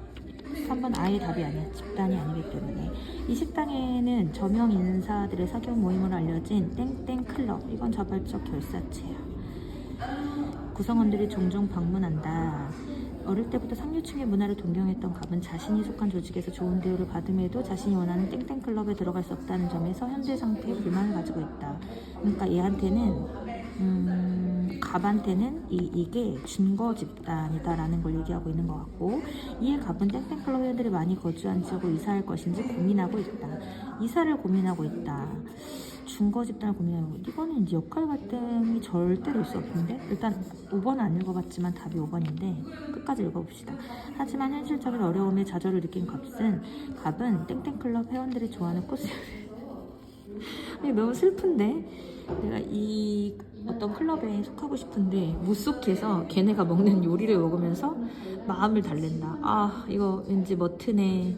A: 3번 아예 답이 아니야. 집단이 아니기 때문에. 이 식당에는 저명 인사들의 사교 모임으로 알려진 땡땡 클럽. 이건 자발적 결사체야. 구성원들이 종종 방문한다. 어릴 때부터 상류층의 문화를 동경했던 갑은 자신이 속한 조직에서 좋은 대우를 받음에도 자신이 원하는 땡땡 클럽에 들어갈 수 없다는 점에서 현재 상태에 불만을 가지고 있다. 그러니까 얘한테는 갑한테는 이게 준거 집단이다라는 걸 얘기하고 있는 것 같고, 이에 갑은 땡땡 클럽 회원들이 많이 거주한 지역으로 이사할 것인지 고민하고 있다. 이사를 고민하고 있다. 준거 집단을 고민하고 있다. 이거는 이제 역할 갈등이 절대로 있을 수 없는데, 일단 5번은 안 읽어봤지만 답이 5번인데 끝까지 읽어봅시다. 하지만 현실적인 어려움에 좌절을 느낀 갑은 땡땡 클럽 회원들이 좋아하는 코스 너무 슬픈데, 내가 이 어떤 클럽에 속하고 싶은데 못 속해서 걔네가 먹는 요리를 먹으면서 마음을 달랜다. 이거 왠지 머튼의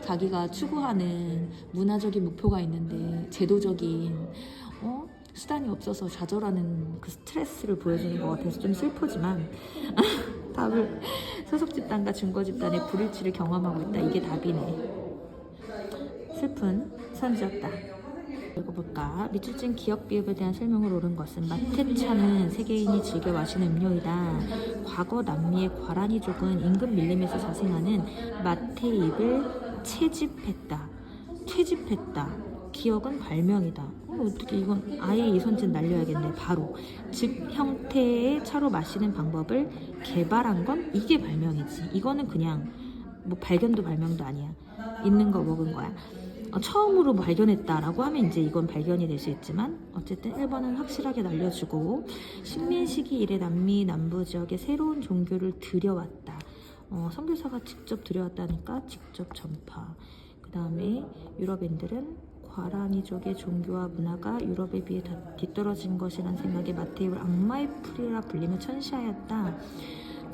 A: 자기가 추구하는 문화적인 목표가 있는데 제도적인 수단이 없어서 좌절하는 그 스트레스를 보여주는 것 같아서 좀 슬프지만 답을 소속 집단과 증거 집단의 불일치를 경험하고 있다. 이게 답이네. 슬픈 선지였다. 읽어볼까? 밑줄진 기억 비읍에 대한 설명을 옳은 것은 마테차는 세계인이 즐겨 마시는 음료이다. 과거 남미의 과라니족은 임금 밀림에서 자생하는 마테입을 채집했다. 기억은 발명이다. 어떻게 이건 아예 이 손짓 날려야겠네. 바로 즉 형태의 차로 마시는 방법을 개발한 건 이게 발명이지. 이거는 그냥 뭐 발견도 발명도 아니야. 있는 거 먹은 거야. 처음으로 발견했다라고 하면 이제 이건 발견이 될 수 있지만 어쨌든 1번은 확실하게 날려주고 식민시기 이래 남미 남부 지역에 새로운 종교를 들여왔다. 선교사가 직접 들여왔다니까 직접 전파. 그 다음에 유럽인들은 과라니족의 종교와 문화가 유럽에 비해 뒤떨어진 것이라는 생각에 마테입을 악마의 풀이라 불리며 천시하였다.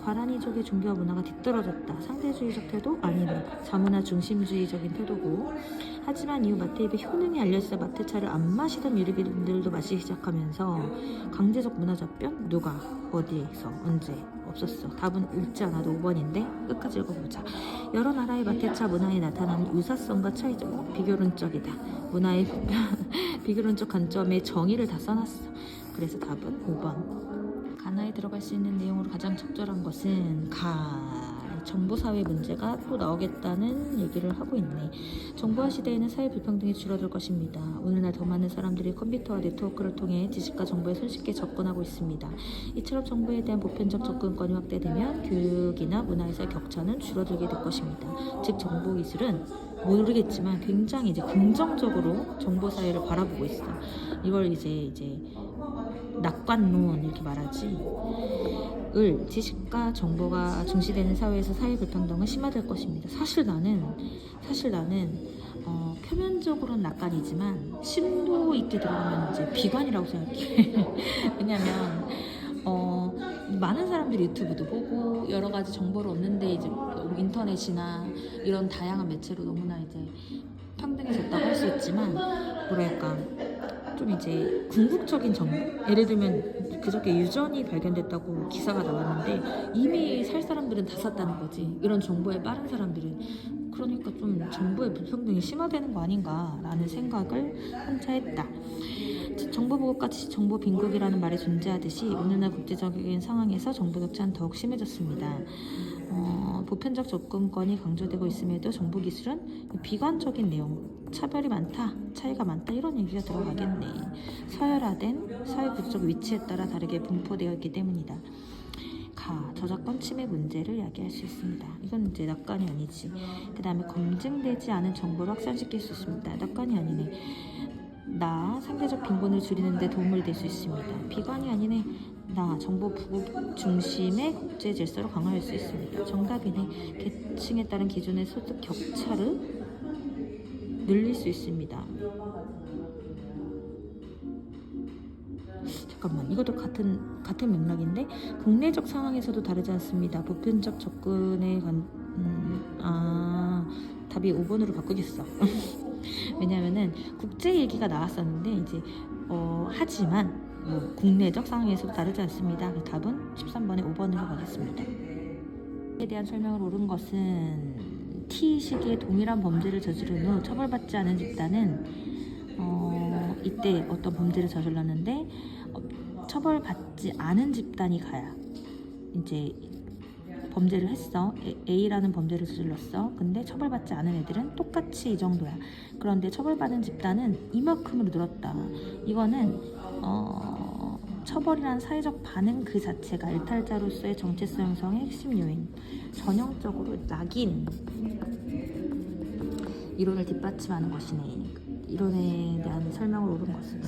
A: 과라니족의 종교와 문화가 뒤떨어졌다. 상대주의적 태도? 아니네. 자문화 중심주의적인 태도고. 하지만 이후 마테입의 효능이 알려지자 마테차를 안 마시던 유럽인들도 마시기 시작하면서 강제적 문화 접변? 누가? 어디에서? 언제? 없었어. 답은 읽지 않아도 5번인데 끝까지 읽어보자. 여러 나라의 마테차 문화에 나타나는 유사성과 차이점. 비교론적이다. 문화의 비교론적 관점의 정의를 다 써놨어. 그래서 답은 5번. 가나에 들어갈 수 있는 내용으로 가장 적절한 것은 정보사회 문제가 또 나오겠다는 얘기를 하고 있네. 정보화 시대에는 사회 불평등이 줄어들 것입니다. 오늘날 더 많은 사람들이 컴퓨터와 네트워크를 통해 지식과 정보에 손쉽게 접근하고 있습니다. 이처럼 정보에 대한 보편적 접근권이 확대되면 교육이나 문화에서의 격차는 줄어들게 될 것입니다. 즉 정보기술은 모르겠지만 굉장히 이제 긍정적으로 정보사회를 바라보고 있어. 이걸 이제 낙관론 이렇게 말하지. 지식과 정보가 중시되는 사회에서 사회 불평등은 심화될 것입니다. 사실 나는 표면적으로는 낙관이지만 심도 있게 들어가면 이제 비관이라고 생각해. 왜냐면 많은 사람들이 유튜브도 보고 여러 가지 정보를 얻는데 이제 인터넷이나 이런 다양한 매체로 너무나 이제 평등해졌다고 할 수 있지만 뭐랄까 좀 이제 궁극적인 정보? 예를 들면 그저께 유전이 발견됐다고 기사가 나왔는데 이미 살 사람들은 다 샀다는 거지. 이런 정보에 빠른 사람들은. 그러니까 좀 정보의 불평등이 심화되는 거 아닌가라는 생각을 혼자 했다. 정보 보급과 정보 빈곤이라는 말이 존재하듯이 오늘날 국제적인 상황에서 정보 격차는 더욱 심해졌습니다. 보편적 접근권이 강조되고 있음에도 정보기술은 비관적인 내용, 차별이 많다, 차이가 많다 이런 얘기가 들어가겠네. 서열화된 사회구조적 위치에 따라 다르게 분포되어 있기 때문이다. 저작권 침해 문제를 야기할 수 있습니다. 이건 이제 낙관이 아니지. 그 다음에 검증되지 않은 정보를 확산시킬 수 있습니다. 낙관이 아니네. 상대적 빈곤을 줄이는 데 도움을 될 수 있습니다. 비관이 아니네. 정보 보급 중심의 국제 질서를 강화할 수 있습니다. 정답이네. 계층에 따른 기준의 소득 격차를 늘릴 수 있습니다. 잠깐만, 이것도 같은 맥락인데 국내적 상황에서도 다르지 않습니다. 보편적 접근에 답이 5번으로 바꾸겠어. 왜냐면은 국제 얘기가 나왔었는데 이제 하지만 국내적 상황에서도 다르지 않습니다. 답은 13번에 5번으로 가겠습니다. 에 대한 설명을 옳은 것은 T 시기에 동일한 범죄를 저지른 후 처벌받지 않은 집단은 이때 어떤 범죄를 저질렀는데 처벌받지 않은 집단이 가야 이제 범죄를 했어. A라는 범죄를 저질렀어. 근데 처벌받지 않은 애들은 똑같이 이 정도야. 그런데 처벌받은 집단은 이만큼으로 늘었다. 이거는 처벌이란 사회적 반응 그 자체가 일탈자로서의 정체성 형성의 핵심 요인. 전형적으로 낙인 이론을 뒷받침하는 것이네. 이론에 대한 설명을 옳은 것은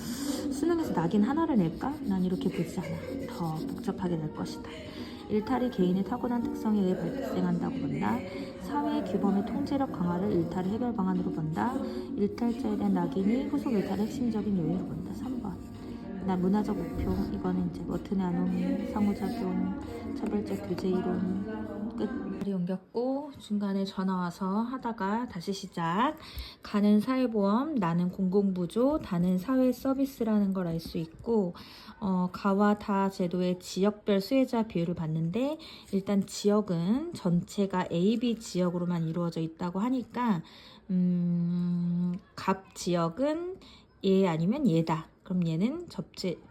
A: 수능에서 낙인 하나를 낼까? 난 이렇게 보지 않아. 더 복잡하게 낼 것이다. 일탈이 개인의 타고난 특성에 의해 발생한다고 본다. 사회의 규범의 통제력 강화를 일탈의 해결 방안으로 본다. 일탈자에 대한 낙인이 후속 일탈의 핵심적인 요인으로 본다. 3번. 문화적 목표. 이거는 이제 머튼의 아노미, 상호작용, 차별적 규제 이론, 끝. 자리 옮겼고 중간에 전화 와서 하다가 다시 시작. 가는 사회보험, 나는 공공부조, 다는 사회서비스라는 걸 알 수 있고 가와 다 제도의 지역별 수혜자 비율을 봤는데 일단 지역은 전체가 A, B 지역으로만 이루어져 있다고 하니까 갑 지역은 얘 아니면 얘다. 그럼 얘는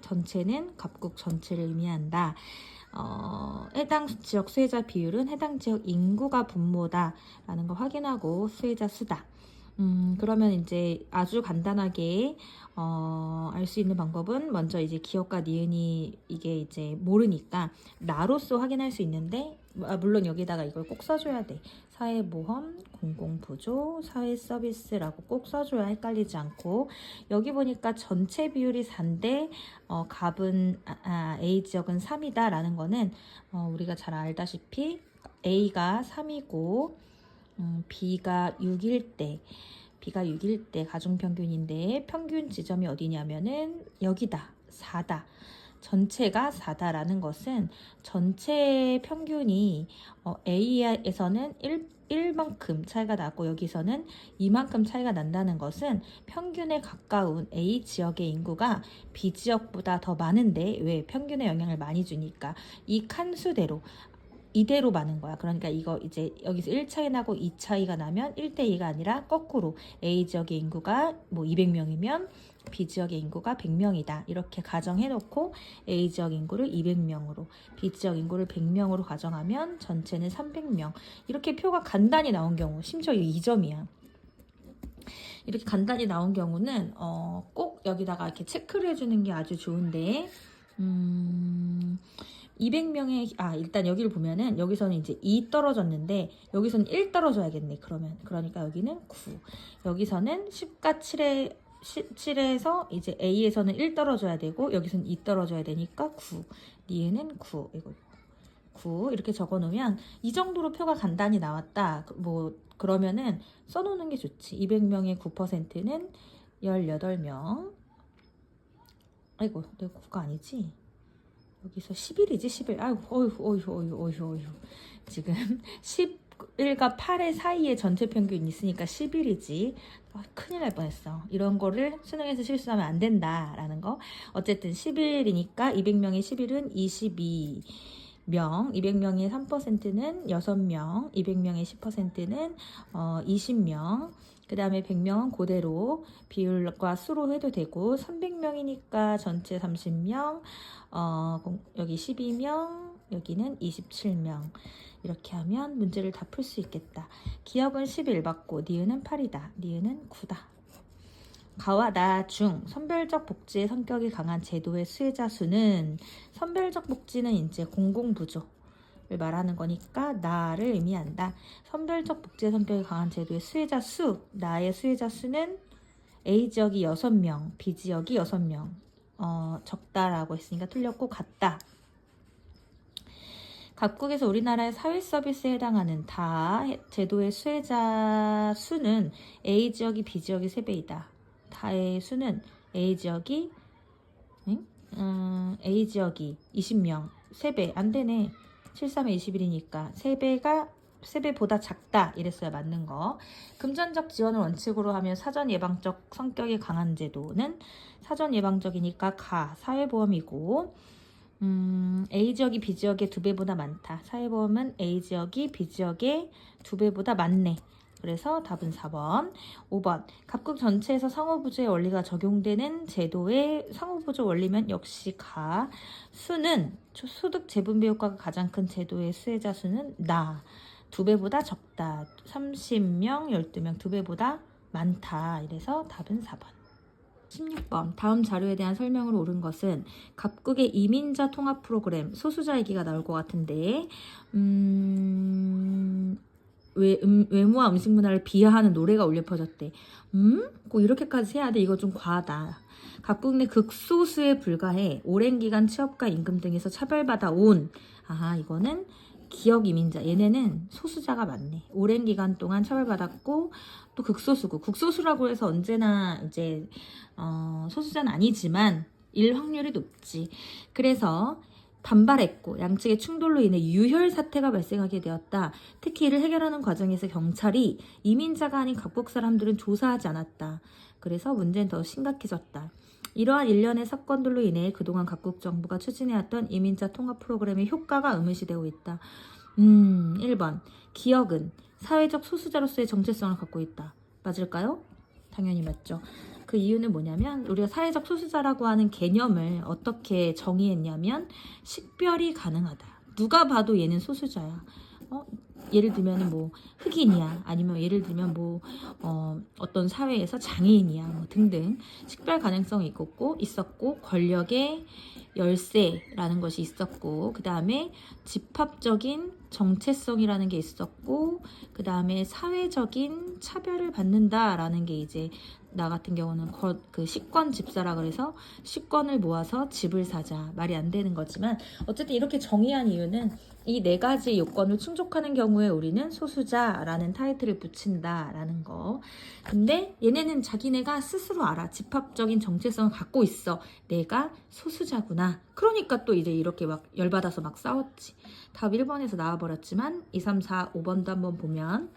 A: 전체는 갑국 전체를 의미한다. 해당 지역 수혜자 비율은 해당 지역 인구가 분모다 라는 걸 확인하고 수혜자 수다. 그러면 이제 아주 간단하게 알 수 있는 방법은 먼저 이제 기억과 니은이 이게 이제 모르니까 나로서 확인할 수 있는데 물론 여기다가 이걸 꼭 써줘야 돼. 사회보험, 공공부조, 사회서비스라고 꼭 써줘야 헷갈리지 않고 여기 보니까 전체 비율이 4인데 갑은 A 지역은 3이다 라는 거는 우리가 잘 알다시피 A가 3이고 B가 6일 때 가중평균인데 평균 지점이 어디냐면은 여기다 4다. 전체가 4다라는 것은 전체 평균이 A에서는 1만큼 차이가 나고 여기서는 2만큼 차이가 난다는 것은 평균에 가까운 A 지역의 인구가 B 지역보다 더 많은데 왜? 평균에 영향을 많이 주니까 이 칸수대로 이대로 많은 거야. 그러니까 이거 이제 여기서 1차이 나고 2차이가 나면 1대2가 아니라 거꾸로 A 지역의 인구가 뭐 200명이면 B 지역의 인구가 100명이다. 이렇게 가정해 놓고 A 지역 인구를 200명으로 B 지역 인구를 100명으로 가정하면 전체는 300명. 이렇게 표가 간단히 나온 경우 심지어 이 2점이야. 이렇게 간단히 나온 경우는 꼭 여기다가 이렇게 체크를 해주는 게 아주 좋은데 200명의 일단 여기를 보면은 여기서는 이제 2 떨어졌는데 여기서는 1 떨어져야겠네. 그러니까 여기는 9. 여기서는 10과 7에서 이제 A에서는 1 떨어져야 되고 여기서는 2 떨어져야 되니까 9. 니은은 9. 이거 9 이렇게 적어 놓으면 이 정도로 표가 간단히 나왔다. 뭐 그러면은 써 놓는 게 좋지. 200명의 9%는 18명. 아이고, 내 9가 아니지. 여기서 11이지 11. 아이고 어휴. 지금 11과 8의 사이에 전체 평균이 있으니까 11이지. 큰일 날 뻔했어. 이런 거를 수능에서 실수하면 안 된다라는 거. 어쨌든 11이니까 200명의 11은 22명, 200명의 3%는 6명, 200명의 10%는 20명. 그 다음에 100명은 그대로 비율과 수로 해도 되고 300명이니까 전체 30명, 여기 12명, 여기는 27명. 이렇게 하면 문제를 다 풀 수 있겠다. 기억은 11 맞고 니은은 8이다. 니은은 9다. 가와 나 중 선별적 복지의 성격이 강한 제도의 수혜자 수는 선별적 복지는 이제 공공부조 말하는 거니까 나를 의미한다. 선별적 복지의 성격이 강한 제도의 수혜자 수, 나의 수혜자 수는 A 지역이 6명, B 지역이 6명. 적다라고 했으니까 틀렸고 같다. 각국에서 우리나라의 사회서비스에 해당하는 다 제도의 수혜자 수는 A 지역이 B 지역이 3배이다. 다의 수는 A 지역이 A 지역이 20명, 3배 안 되네. 7, 3에 21이니까 3배보다 작다 이랬어야 맞는 거. 금전적 지원을 원칙으로 하면 사전 예방적 성격이 강한 제도는 사전 예방적이니까 사회보험이고 A 지역이 B 지역의 2배보다 많다. 사회보험은 A 지역이 B 지역의 2배보다 많네. 그래서 답은 4번. 5번. 각국 전체에서 상호부조의 원리가 적용되는 제도의 상호부조 원리면 역시 수는 소득 재분배 효과가 가장 큰 제도의 수혜자 수는 2배보다 적다. 30명, 12명 2배보다 많다. 이래서 답은 4번. 16번. 다음 자료에 대한 설명으로 옳은 것은 각국의 이민자 통합 프로그램 소수자 얘기가 나올 것 같은데 외모와 음식 문화를 비하하는 노래가 울려 퍼졌대. 꼭 이렇게까지 해야 돼? 이거 좀 과하다. 각국 내 극소수에 불과해 오랜 기간 취업과 임금 등에서 차별받아 온. 이거는 기억 이민자. 얘네는 소수자가 많네. 오랜 기간 동안 차별받았고 또 극소수고. 극소수라고 해서 언제나 이제 소수자는 아니지만 일 확률이 높지. 그래서 반발했고 양측의 충돌로 인해 유혈 사태가 발생하게 되었다. 특히 이를 해결하는 과정에서 경찰이 이민자가 아닌 각국 사람들은 조사하지 않았다. 그래서 문제는 더 심각해졌다. 이러한 일련의 사건들로 인해 그동안 각국 정부가 추진해왔던 이민자 통합 프로그램의 효과가 의문시되고 있다. 1번. 기역은 사회적 소수자로서의 정체성을 갖고 있다. 맞을까요? 당연히 맞죠. 그 이유는 뭐냐면 우리가 사회적 소수자라고 하는 개념을 어떻게 정의했냐면 식별이 가능하다. 누가 봐도 얘는 소수자야. 예를 들면 뭐 흑인이야, 아니면 예를 들면 뭐 어떤 사회에서 장애인이야, 뭐 등등 식별 가능성이 있었고 권력의 열세라는 것이 있었고, 그 다음에 집합적인 정체성이라는 게 있었고, 그 다음에 사회적인 차별을 받는다라는 게 이제 나 같은 경우는 그 식권 집사라 그래서 식권을 모아서 집을 사자, 말이 안 되는 거지만 어쨌든 이렇게 정의한 이유는 이 네 가지 요건을 충족하는 경우에 우리는 소수자라는 타이틀을 붙인다라는 거. 근데 얘네는 자기네가 스스로 알아. 집합적인 정체성을 갖고 있어. 내가 소수자구나. 그러니까 또 이제 이렇게 막 열받아서 막 싸웠지. 답 1번에서 나와버렸지만 2, 3, 4, 5번도 한번 보면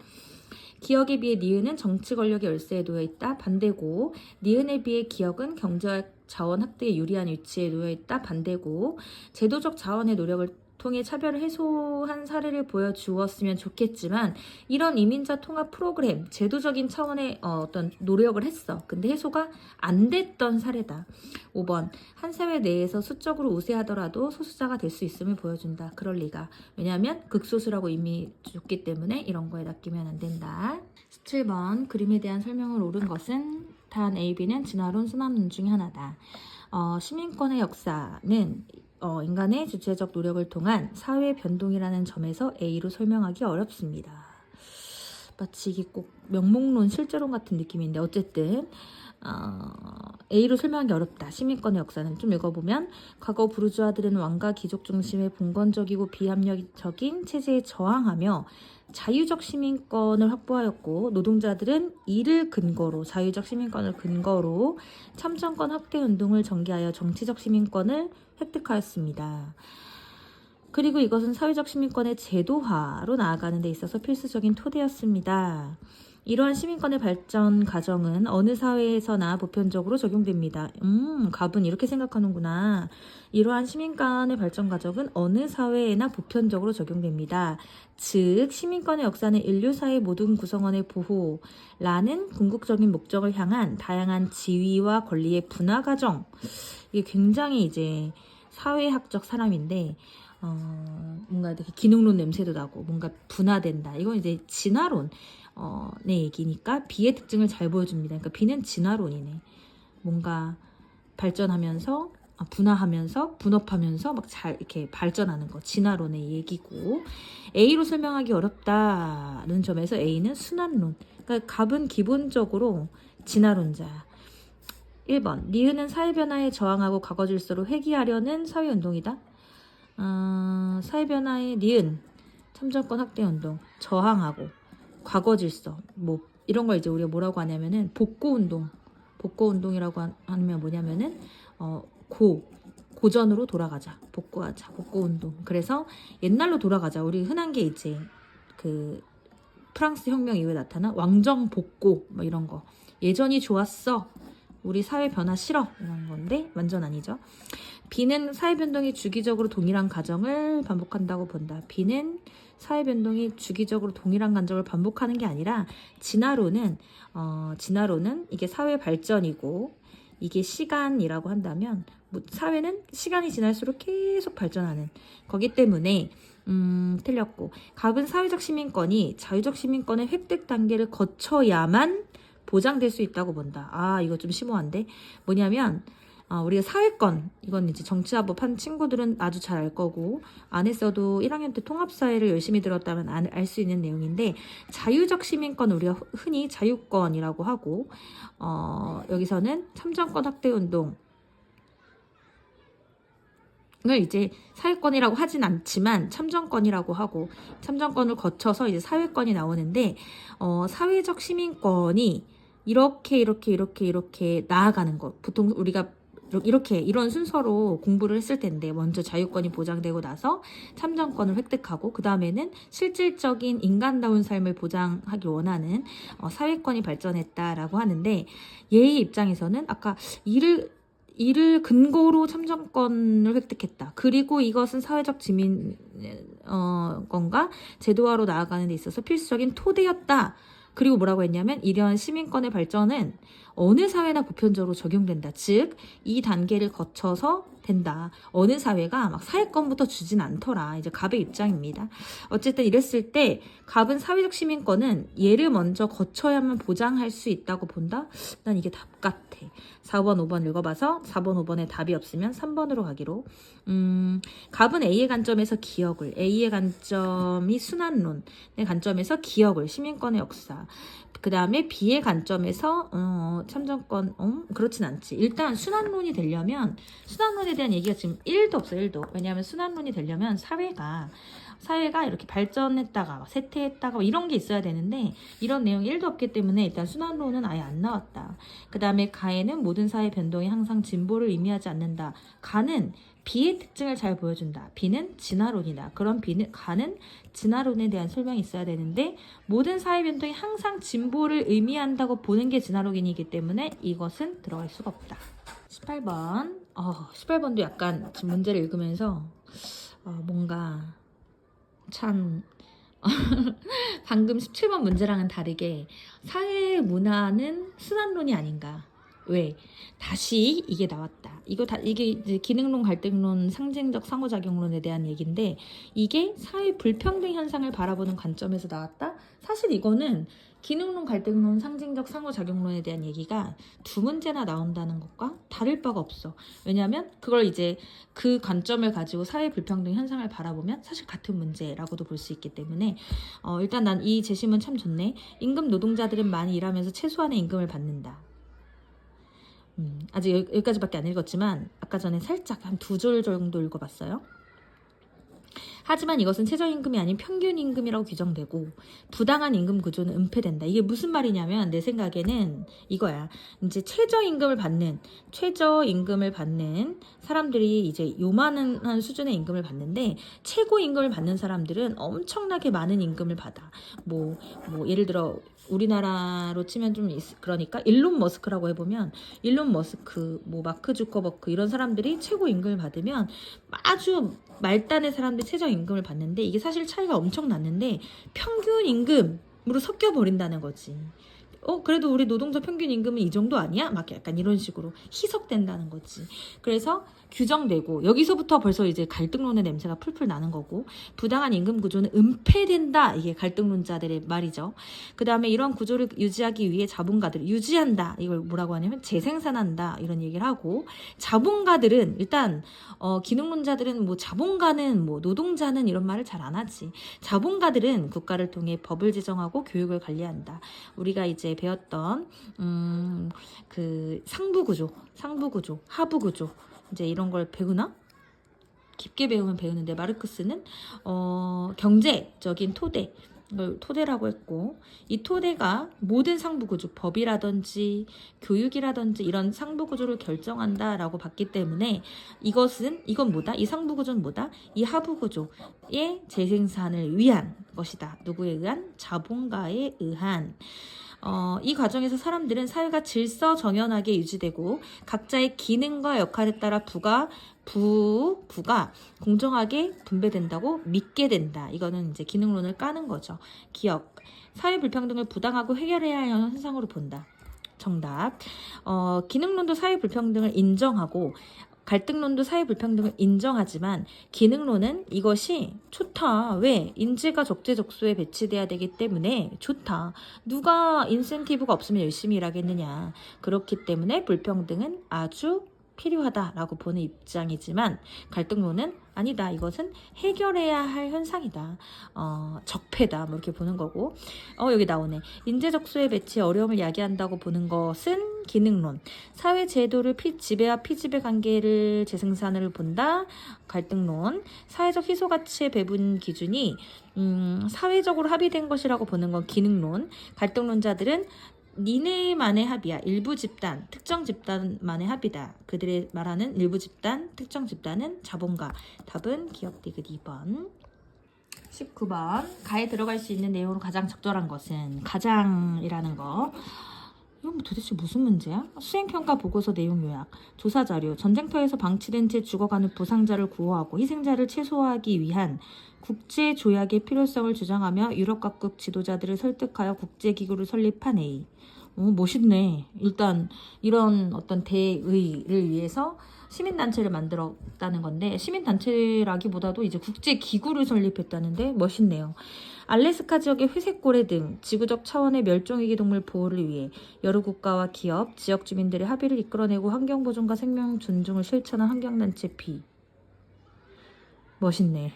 A: 기역에 비해 니은은 정치 권력의 열세에 놓여 있다. 반대고, 니은에 비해 기역은 경제와 자원 확대에 유리한 위치에 놓여 있다. 반대고, 제도적 자원의 노력을 통해 차별을 해소한 사례를 보여주었으면 좋겠지만 이런 이민자 통합 프로그램 제도적인 차원의 어떤 노력을 했어. 근데 해소가 안 됐던 사례다. 5번. 한 사회 내에서 수적으로 우세하더라도 소수자가 될 수 있음을 보여준다. 그럴 리가. 왜냐하면 극소수라고 이미 줬기 때문에 이런 거에 낚이면 안 된다. 17번. 그림에 대한 설명을 옳은 것은 단 A, B는 진화론, 순환론 중에 하나다. 시민권의 역사는 인간의 주체적 노력을 통한 사회 변동이라는 점에서 A로 설명하기 어렵습니다. 마치 이게 꼭 명목론, 실제론 같은 느낌인데 어쨌든 A로 설명하기 어렵다. 시민권의 역사는 좀 읽어보면 과거 부르주아들은 왕과 귀족 중심의 봉건적이고 비합리적인 체제에 저항하며 자유적 시민권을 확보하였고, 노동자들은 이를 근거로, 자유적 시민권을 근거로 참정권 확대 운동을 전개하여 정치적 시민권을 획득하였습니다. 그리고 이것은 사회적 시민권의 제도화로 나아가는 데 있어서 필수적인 토대였습니다. 이러한 시민권의 발전 과정은 어느 사회에서나 보편적으로 적용됩니다. 갑은 이렇게 생각하는구나. 이러한 시민권의 발전 과정은 어느 사회에나 보편적으로 적용됩니다. 즉, 시민권의 역사는 인류사의 모든 구성원의 보호라는 궁극적인 목적을 향한 다양한 지위와 권리의 분화 과정. 이게 굉장히 이제 사회학적 사람인데 뭔가 되게 기능론 냄새도 나고 뭔가 분화된다. 이건 이제 진화론 네 얘기니까 B의 특징을 잘 보여줍니다. 그러니까 B는 진화론이네. 뭔가 발전하면서 분화하면서 분업하면서 막 잘 이렇게 발전하는 거, 진화론의 얘기고, A로 설명하기 어렵다는 점에서 A는 순환론. 그러니까 갑은 기본적으로 진화론자야. 1번. 니은은 사회 변화에 저항하고 과거 질서로 회귀하려는 사회 운동이다. 사회 변화의 니은 참정권 확대 운동, 저항하고 과거 질서, 뭐 이런 걸 이제 우리가 뭐라고 하냐면은 복고 운동. 복고 운동이라고 하면 뭐냐면은 고전으로 돌아가자. 복구하자. 복고 운동. 그래서 옛날로 돌아가자. 우리 흔한 게 이제 그 프랑스 혁명 이후에 나타난 왕정 복고 뭐 이런 거. 예전이 좋았어. 우리 사회 변화 싫어. 이런 건데 완전 아니죠. B는 사회변동이 주기적으로 동일한 과정을 반복한다고 본다. B는 사회변동이 주기적으로 동일한 과정을 반복하는 게 아니라 진화론은 이게 사회 발전이고 이게 시간이라고 한다면 사회는 시간이 지날수록 계속 발전하는 거기 때문에 틀렸고, 갑은 사회적 시민권이 자유적 시민권의 획득 단계를 거쳐야만 보장될 수 있다고 본다. 이거 좀 심오한데 뭐냐면 우리가 사회권, 이건 이제 정치화법 한 친구들은 아주 잘 알 거고 안 했어도 1학년 때 통합사회를 열심히 들었다면 알 수 있는 내용인데, 자유적 시민권 우리가 흔히 자유권이라고 하고 여기서는 참정권 확대 운동 을 이제 사회권이라고 하진 않지만 참정권이라고 하고, 참정권을 거쳐서 이제 사회권이 나오는데 사회적 시민권이 이렇게 나아가는 것, 보통 우리가 이렇게 이런 순서로 공부를 했을 텐데 먼저 자유권이 보장되고 나서 참정권을 획득하고 그 다음에는 실질적인 인간다운 삶을 보장하기 원하는 사회권이 발전했다라고 하는데 얘의 입장에서는 아까 이를 근거로 참정권을 획득했다. 그리고 이것은 사회적 지민권과 제도화로 나아가는 데 있어서 필수적인 토대였다. 그리고 뭐라고 했냐면 이러한 시민권의 발전은 어느 사회나 보편적으로 적용된다. 즉, 이 단계를 거쳐서 된다. 어느 사회가 막 사회권부터 주진 않더라. 이제 갑의 입장입니다. 어쨌든 이랬을 때 갑은 사회적 시민권은 얘를 먼저 거쳐야만 보장할 수 있다고 본다? 난 이게 답 같아. 4번, 5번 읽어봐서 4번, 5번에 답이 없으면 3번으로 가기로. 갑은 A의 관점에서 기억을, A의 관점이 순환론의 관점에서 기억을, 시민권의 역사. 그 다음에 B의 관점에서 참정권, 그렇진 않지. 일단 순환론이 되려면 순환론에 대한 얘기가 지금 1도 없어요. 1도. 왜냐하면 순환론이 되려면 사회가 이렇게 발전했다가 쇠퇴했다가 이런 게 있어야 되는데 이런 내용이 1도 없기 때문에 일단 순환론은 아예 안 나왔다. 그 다음에 가에는 모든 사회 변동이 항상 진보를 의미하지 않는다. 가는 B의 특징을 잘 보여준다. B는 진화론이다. 그럼 가는 진화론에 대한 설명이 있어야 되는데 모든 사회 변동이 항상 진보를 의미한다고 보는 게 진화론이기 때문에 이것은 들어갈 수가 없다. 18번. 18번도 약간 지금 문제를 읽으면서 뭔가 참 방금 17번 문제랑은 다르게 사회 문화는 순환론이 아닌가. 왜? 다시 이게 나왔다. 이게 이제 기능론, 갈등론, 상징적 상호작용론에 대한 얘기인데 이게 사회 불평등 현상을 바라보는 관점에서 나왔다? 사실 이거는 기능론, 갈등론, 상징적 상호작용론에 대한 얘기가 두 문제나 나온다는 것과 다를 바가 없어. 왜냐하면 그걸 이제 그 관점을 가지고 사회 불평등 현상을 바라보면 사실 같은 문제라고도 볼 수 있기 때문에 일단 난 이 제시문 참 좋네. 임금 노동자들은 많이 일하면서 최소한의 임금을 받는다. 아직 여기까지밖에 안 읽었지만 아까 전에 살짝 한 2줄 정도 읽어봤어요. 하지만 이것은 최저임금이 아닌 평균임금이라고 규정되고 부당한 임금 구조는 은폐된다. 이게 무슨 말이냐면 내 생각에는 이거야. 이제 최저임금을 받는 사람들이 이제 요만한 수준의 임금을 받는데 최고임금을 받는 사람들은 엄청나게 많은 임금을 받아. 뭐 예를 들어 우리나라로 치면 좀 그러니까 일론 머스크라고 해보면 일론 머스크, 마크 주커버크 이런 사람들이 최고 임금을 받으면 아주 말단의 사람들이 최저 임금을 받는데 이게 사실 차이가 엄청 났는데 평균 임금으로 섞여 버린다는 거지. 그래도 우리 노동자 평균 임금은 이 정도 아니야? 막 약간 이런 식으로 희석된다는 거지. 그래서 규정되고 여기서부터 벌써 이제 갈등론의 냄새가 풀풀 나는 거고 부당한 임금 구조는 은폐된다. 이게 갈등론자들의 말이죠. 그 다음에 이런 구조를 유지하기 위해 자본가들을 유지한다. 이걸 뭐라고 하냐면 재생산한다. 이런 얘기를 하고 자본가들은 일단 기능론자들은 자본가는 노동자는 이런 말을 잘 안 하지. 자본가들은 국가를 통해 법을 제정하고 교육을 관리한다. 우리가 이제 배웠던 그 상부구조, 하부구조 이제 이런 걸 배우나? 깊게 배우면 배우는데 마르크스는 경제적인 토대라고 했고 이 토대가 모든 상부구조, 법이라든지 교육이라든지 이런 상부구조를 결정한다라고 봤기 때문에 이건 뭐다? 이 상부구조는 뭐다? 이 하부구조의 재생산을 위한 것이다. 누구에 의한? 자본가에 의한. 이 과정에서 사람들은 사회가 질서정연하게 유지되고 각자의 기능과 역할에 따라 부가 공정하게 분배된다고 믿게 된다. 이거는 이제 기능론을 까는 거죠. 기억. 사회 불평등을 부당하고 해결해야 하는 현상으로 본다. 정답. 기능론도 사회 불평등을 인정하고 갈등론도 사회 불평등을 인정하지만 기능론은 이것이 좋다. 왜? 인재가 적재적소에 배치돼야 되기 때문에 좋다. 누가 인센티브가 없으면 열심히 일하겠느냐. 그렇기 때문에 불평등은 아주 필요하다라고 보는 입장이지만 갈등론은 아니다. 이것은 해결해야 할 현상이다. 적폐다. 이렇게 보는 거고. 여기 나오네. 인재적소의 배치에 어려움을 야기한다고 보는 것은 기능론. 사회 제도를 지배와 피지배 관계를 재생산을 본다. 갈등론. 사회적 희소가치의 배분 기준이 사회적으로 합의된 것이라고 보는 건 기능론. 갈등론자들은 니네만의 합이야. 일부 집단, 특정 집단만의 합이다. 그들의 말하는 일부 집단, 특정 집단은 자본가. 답은 기억 디귿 2번. 19번. 가에 들어갈 수 있는 내용으로 가장 적절한 것은 가장이라는 거. 이건 뭐 도대체 무슨 문제야? 수행평가 보고서 내용 요약, 조사자료, 전쟁터에서 방치된 채 죽어가는 부상자를 구호하고 희생자를 최소화하기 위한 국제조약의 필요성을 주장하며 유럽 각국 지도자들을 설득하여 국제기구를 설립한 A. 멋있네. 일단 이런 어떤 대의를 위해서 시민단체를 만들었다는 건데, 시민단체라기보다도 이제 국제기구를 설립했다는데 멋있네요. 알래스카 지역의 회색고래 등 지구적 차원의 멸종위기 동물 보호를 위해 여러 국가와 기업, 지역 주민들의 합의를 이끌어내고 환경보존과 생명 존중을 실천한 환경단체 B. 멋있네.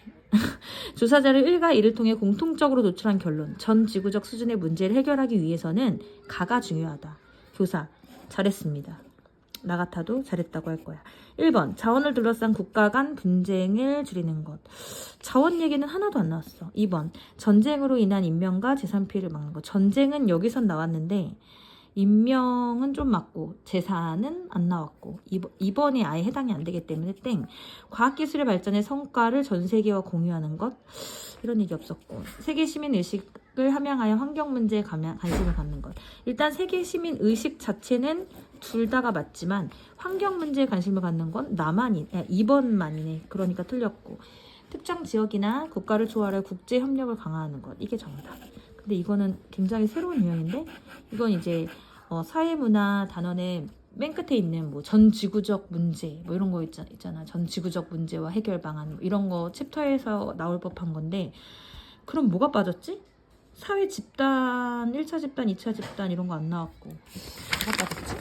A: 조사자를 1과 2를 통해 공통적으로 도출한 결론. 전 지구적 수준의 문제를 해결하기 위해서는 가가 중요하다. 교사, 잘했습니다. 나 같아도 잘했다고 할 거야. 1번, 자원을 둘러싼 국가 간 분쟁을 줄이는 것. 자원 얘기는 하나도 안 나왔어. 2번, 전쟁으로 인한 인명과 재산 피해를 막는 것. 전쟁은 여기선 나왔는데 인명은 좀 맞고 재산은 안 나왔고 2번이 아예 해당이 안 되기 때문에 땡. 과학기술의 발전의 성과를 전 세계와 공유하는 것. 이런 얘기 없었고. 세계 시민 의식을 함양하여 환경 문제에 관심을 갖는 것. 일단 세계 시민 의식 자체는 둘 다가 맞지만 환경 문제에 관심을 갖는 건 2번만이네. 그러니까 틀렸고. 특정 지역이나 국가를 초월해 국제 협력을 강화하는 것. 이게 정답. 근데 이거는 굉장히 새로운 유형인데, 이건 이제 사회문화 단원의 맨 끝에 있는 뭐 전 지구적 문제 뭐 이런 거 있잖아. 전 지구적 문제와 해결 방안 뭐 이런 거 챕터에서 나올 법한 건데, 그럼 뭐가 빠졌지? 사회 집단, 1차 집단, 2차 집단 이런 거 안 나왔고 뭐가 빠졌지?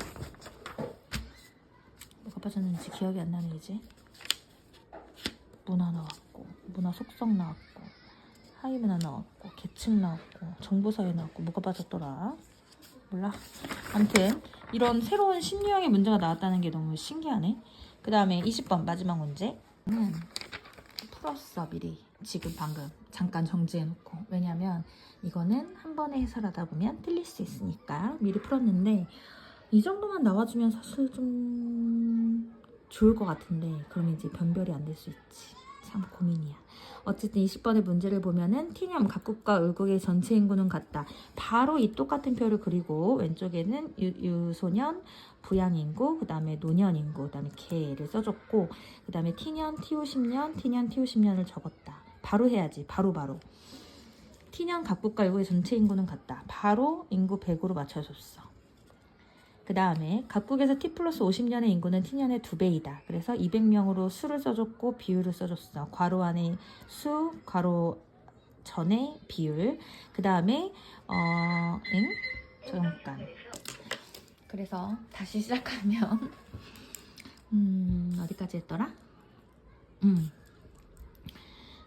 A: 뭐가 빠졌는지 기억이 안 나네 이제. 문화 나왔고, 문화 속성 나왔고, 하위문화 나왔고, 계층 나왔고, 정보사회 나왔고, 뭐가 빠졌더라? 몰라. 아무튼 이런 새로운 신유형의 문제가 나왔다는 게 너무 신기하네. 그 다음에 20번 마지막 문제. 풀었어 미리. 지금 방금 잠깐 정지해놓고. 왜냐면 이거는 한 번에 해설하다 보면 틀릴 수 있으니까 미리 풀었는데, 이 정도만 나와주면 사실 좀 좋을 것 같은데, 그러면 이제 변별이 안 될 수 있지. 참 고민이야. 어쨌든 20번의 문제를 보면은 티념 각국과 을국의 전체 인구는 같다. 바로 이 똑같은 표를 그리고 왼쪽에는 유소년, 부양인구, 그 다음에 노년인구, 그 다음에 개를 써줬고, 그 다음에 티년, T50년, 티년, T50년을 적었다. 바로 해야지. 바로. 티년 각국과 을국의 전체 인구는 같다. 바로 인구 100으로 맞춰줬어. 그 다음에 각국에서 T 플러스 50년의 인구는 T년의 2배이다. 그래서 200명으로 수를 써줬고 비율을 써줬어. 괄호 안에 수, 괄호 전에 비율. 그 다음에 잠깐. 그래서 다시 시작하면 어디까지 했더라?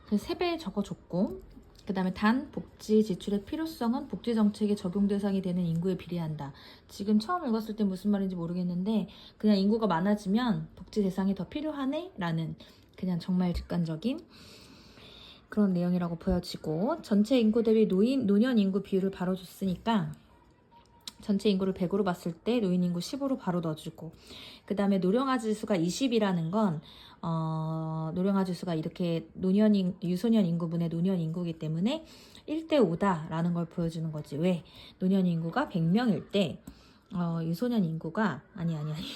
A: 그래서 3배 적어줬고, 그 다음에 단 복지 지출의 필요성은 복지 정책의 적용 대상이 되는 인구에 비례한다. 지금 처음 읽었을 때 무슨 말인지 모르겠는데, 그냥 인구가 많아지면 복지 대상이 더 필요하네? 라는 그냥 정말 직관적인 그런 내용이라고 보여지고, 전체 인구 대비 노년 인구 비율을 바로 줬으니까 전체 인구를 100으로 봤을 때 노인 인구 10으로 바로 넣어주고, 그 다음에 노령화 지수가 20이라는 건 노령화 지수가 이렇게 유소년 인구분의 노년 인구이기 때문에 1대5다 라는 걸 보여주는 거지. 왜? 노년 인구가 100명일 때 유소년 인구가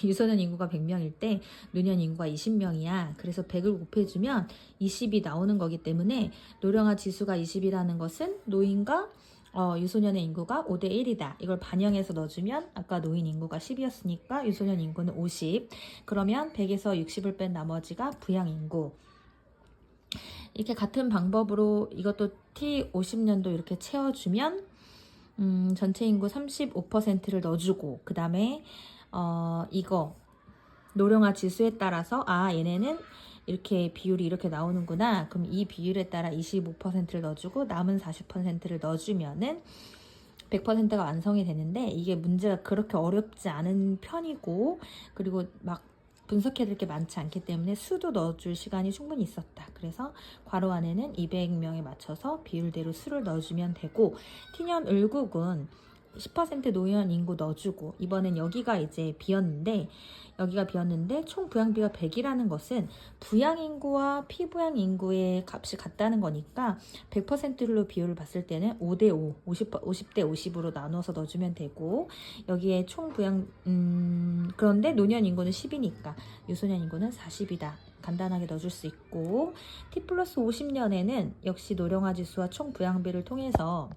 A: 유소년 인구가 100명일 때 노년 인구가 20명이야. 그래서 100을 곱해주면 20이 나오는 거기 때문에 노령화 지수가 20이라는 것은 노인과 유소년의 인구가 5대1이다. 이걸 반영해서 넣어주면 아까 노인 인구가 10이었으니까 유소년 인구는 50. 그러면 100에서 60을 뺀 나머지가 부양 인구. 이렇게 같은 방법으로 이것도 T50년도 이렇게 채워주면 전체 인구 35%를 넣어주고, 그 다음에 이거 노령화 지수에 따라서 얘네는 이렇게 비율이 이렇게 나오는구나. 그럼 이 비율에 따라 25%를 넣어주고 남은 40%를 넣어주면은 100%가 완성이 되는데, 이게 문제가 그렇게 어렵지 않은 편이고, 그리고 막 분석해야 될 게 많지 않기 때문에 수도 넣어줄 시간이 충분히 있었다. 그래서 괄호 안에는 200명에 맞춰서 비율대로 수를 넣어주면 되고, 티년 을국은 10% 노년 인구 넣어주고 이번엔 여기가 이제 비었는데 총 부양비가 100이라는 것은 부양 인구와 피부양 인구의 값이 같다는 거니까 100%로 비율을 봤을 때는 5대5, 50대 50으로 나눠서 넣어주면 되고 여기에 총 부양 그런데 노년 인구는 10이니까 유소년 인구는 40이다. 간단하게 넣어줄 수 있고 T 플러스 50년에는 역시 노령화 지수와 총 부양비를 통해서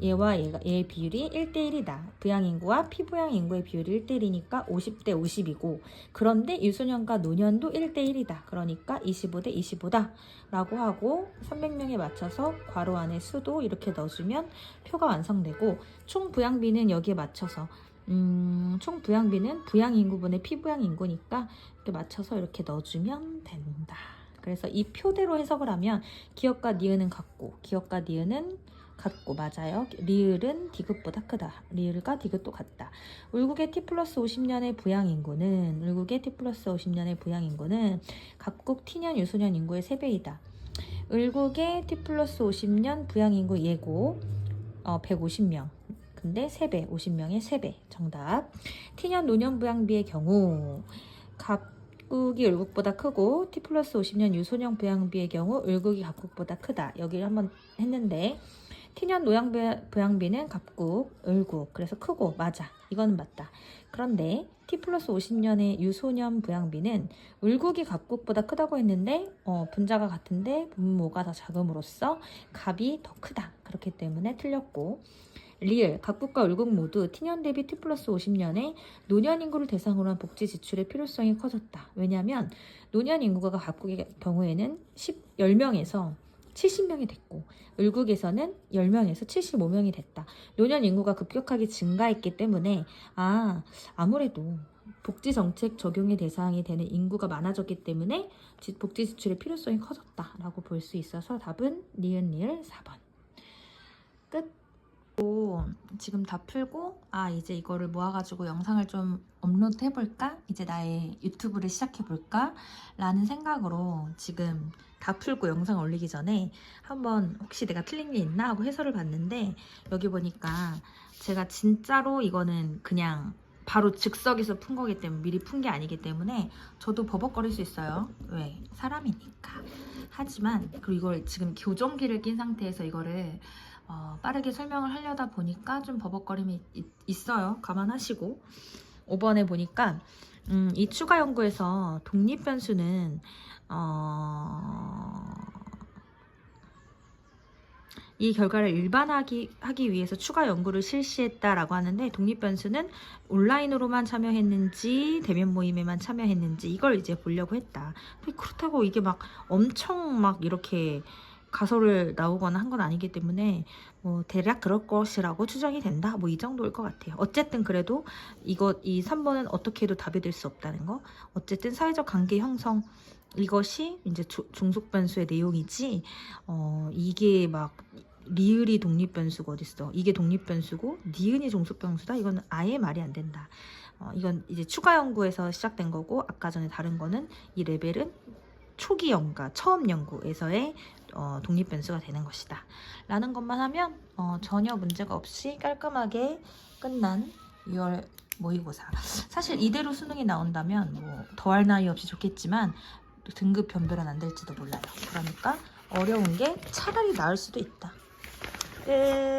A: 얘의 비율이 1대1이다. 부양인구와 피부양인구의 비율이 1대1이니까 50대 50이고 그런데 유소년과 노년도 1대1이다. 그러니까 25대 25다 라고 하고 300명에 맞춰서 괄호 안에 수도 이렇게 넣어주면 표가 완성되고 총 부양비는 여기에 맞춰서 총 부양비는 부양인구분의 피부양인구니까 이렇게 맞춰서 이렇게 넣어주면 된다. 그래서 이 표대로 해석을 하면 기역과 니은은 같고 기역과 니은은 같고 맞아요. 리을은 디귿보다 크다. 리을과 디귿도 같다. 울국의 T 플러스 50년의 부양인구는 각국 T년 유소년 인구의 3배이다. 울국의 T 플러스 50년 부양인구 예고 150명. 근데 3배, 50명의 3배. 정답. T년 노년 부양비의 경우 각국이 울국보다 크고 T 플러스 50년 유소년 부양비의 경우 울국이 각국보다 크다. 여기를 한번 했는데 T년 노양 부양비는 각국, 울국. 그래서 크고 맞아. 이거는 맞다. 그런데 T 플러스 50년의 유소년 부양비는 울국이 각국보다 크다고 했는데 분자가 같은데 분모가 더 작음으로써 갑이 더 크다. 그렇기 때문에 틀렸고 리을, 각국과 울국 모두 T년 대비 T 플러스 50년에 노년 인구를 대상으로 한 복지 지출의 필요성이 커졌다. 왜냐하면 노년 인구가 각국의 경우에는 10명에서 70명이 됐고 울국에서는 10명에서 75명이 됐다. 노년 인구가 급격하게 증가했기 때문에 아무래도 복지 정책 적용의 대상이 되는 인구가 많아졌기 때문에 복지 지출의 필요성이 커졌다라고 볼 수 있어서 답은 니은 리을 4번. 끝. 지금 다 풀고 이제 이거를 모아가지고 영상을 좀 업로드 해볼까? 이제 나의 유튜브를 시작해볼까? 라는 생각으로 지금 다 풀고 영상 올리기 전에 한번 혹시 내가 틀린 게 있나 하고 해설을 봤는데 여기 보니까 제가 진짜로 이거는 그냥 바로 즉석에서 푼 거기 때문에 미리 푼 게 아니기 때문에 저도 버벅거릴 수 있어요. 왜? 사람이니까. 하지만 그리고 이걸 지금 교정기를 낀 상태에서 이거를 빠르게 설명을 하려다 보니까 좀 버벅거림이 있어요. 감안하시고 5번에 보니까 이 추가 연구에서 독립변수는 이 결과를 일반화하기 위해서 추가 연구를 실시했다라고 하는데 독립변수는 온라인으로만 참여했는지 대면 모임에만 참여했는지 이걸 이제 보려고 했다. 그렇다고 이게 막 엄청 막 이렇게 가설을 나오거나 한 건 아니기 때문에 뭐 대략 그럴 것이라고 추정이 된다. 뭐 이 정도일 것 같아요. 어쨌든 그래도 이 3번은 어떻게 해도 답이 될 수 없다는 거. 어쨌든 사회적 관계 형성 이것이 이제 종속 변수의 내용이지. 이게 막 리을이 독립변수가 어딨어. 이게 독립변수고 니은이 종속변수다. 이건 아예 말이 안 된다. 이건 이제 추가 연구에서 시작된 거고 아까 전에 다른 거는 이 레벨은 초기 연구가 처음 연구에서의 독립변수가 되는 것이다 라는 것만 하면 전혀 문제가 없이 깔끔하게 끝난 6월 모의고사. 사실 이대로 수능이 나온다면 뭐 더할 나위 없이 좋겠지만 등급 변별은 안 될지도 몰라요. 그러니까 어려운 게 차라리 나을 수도 있다. 끝.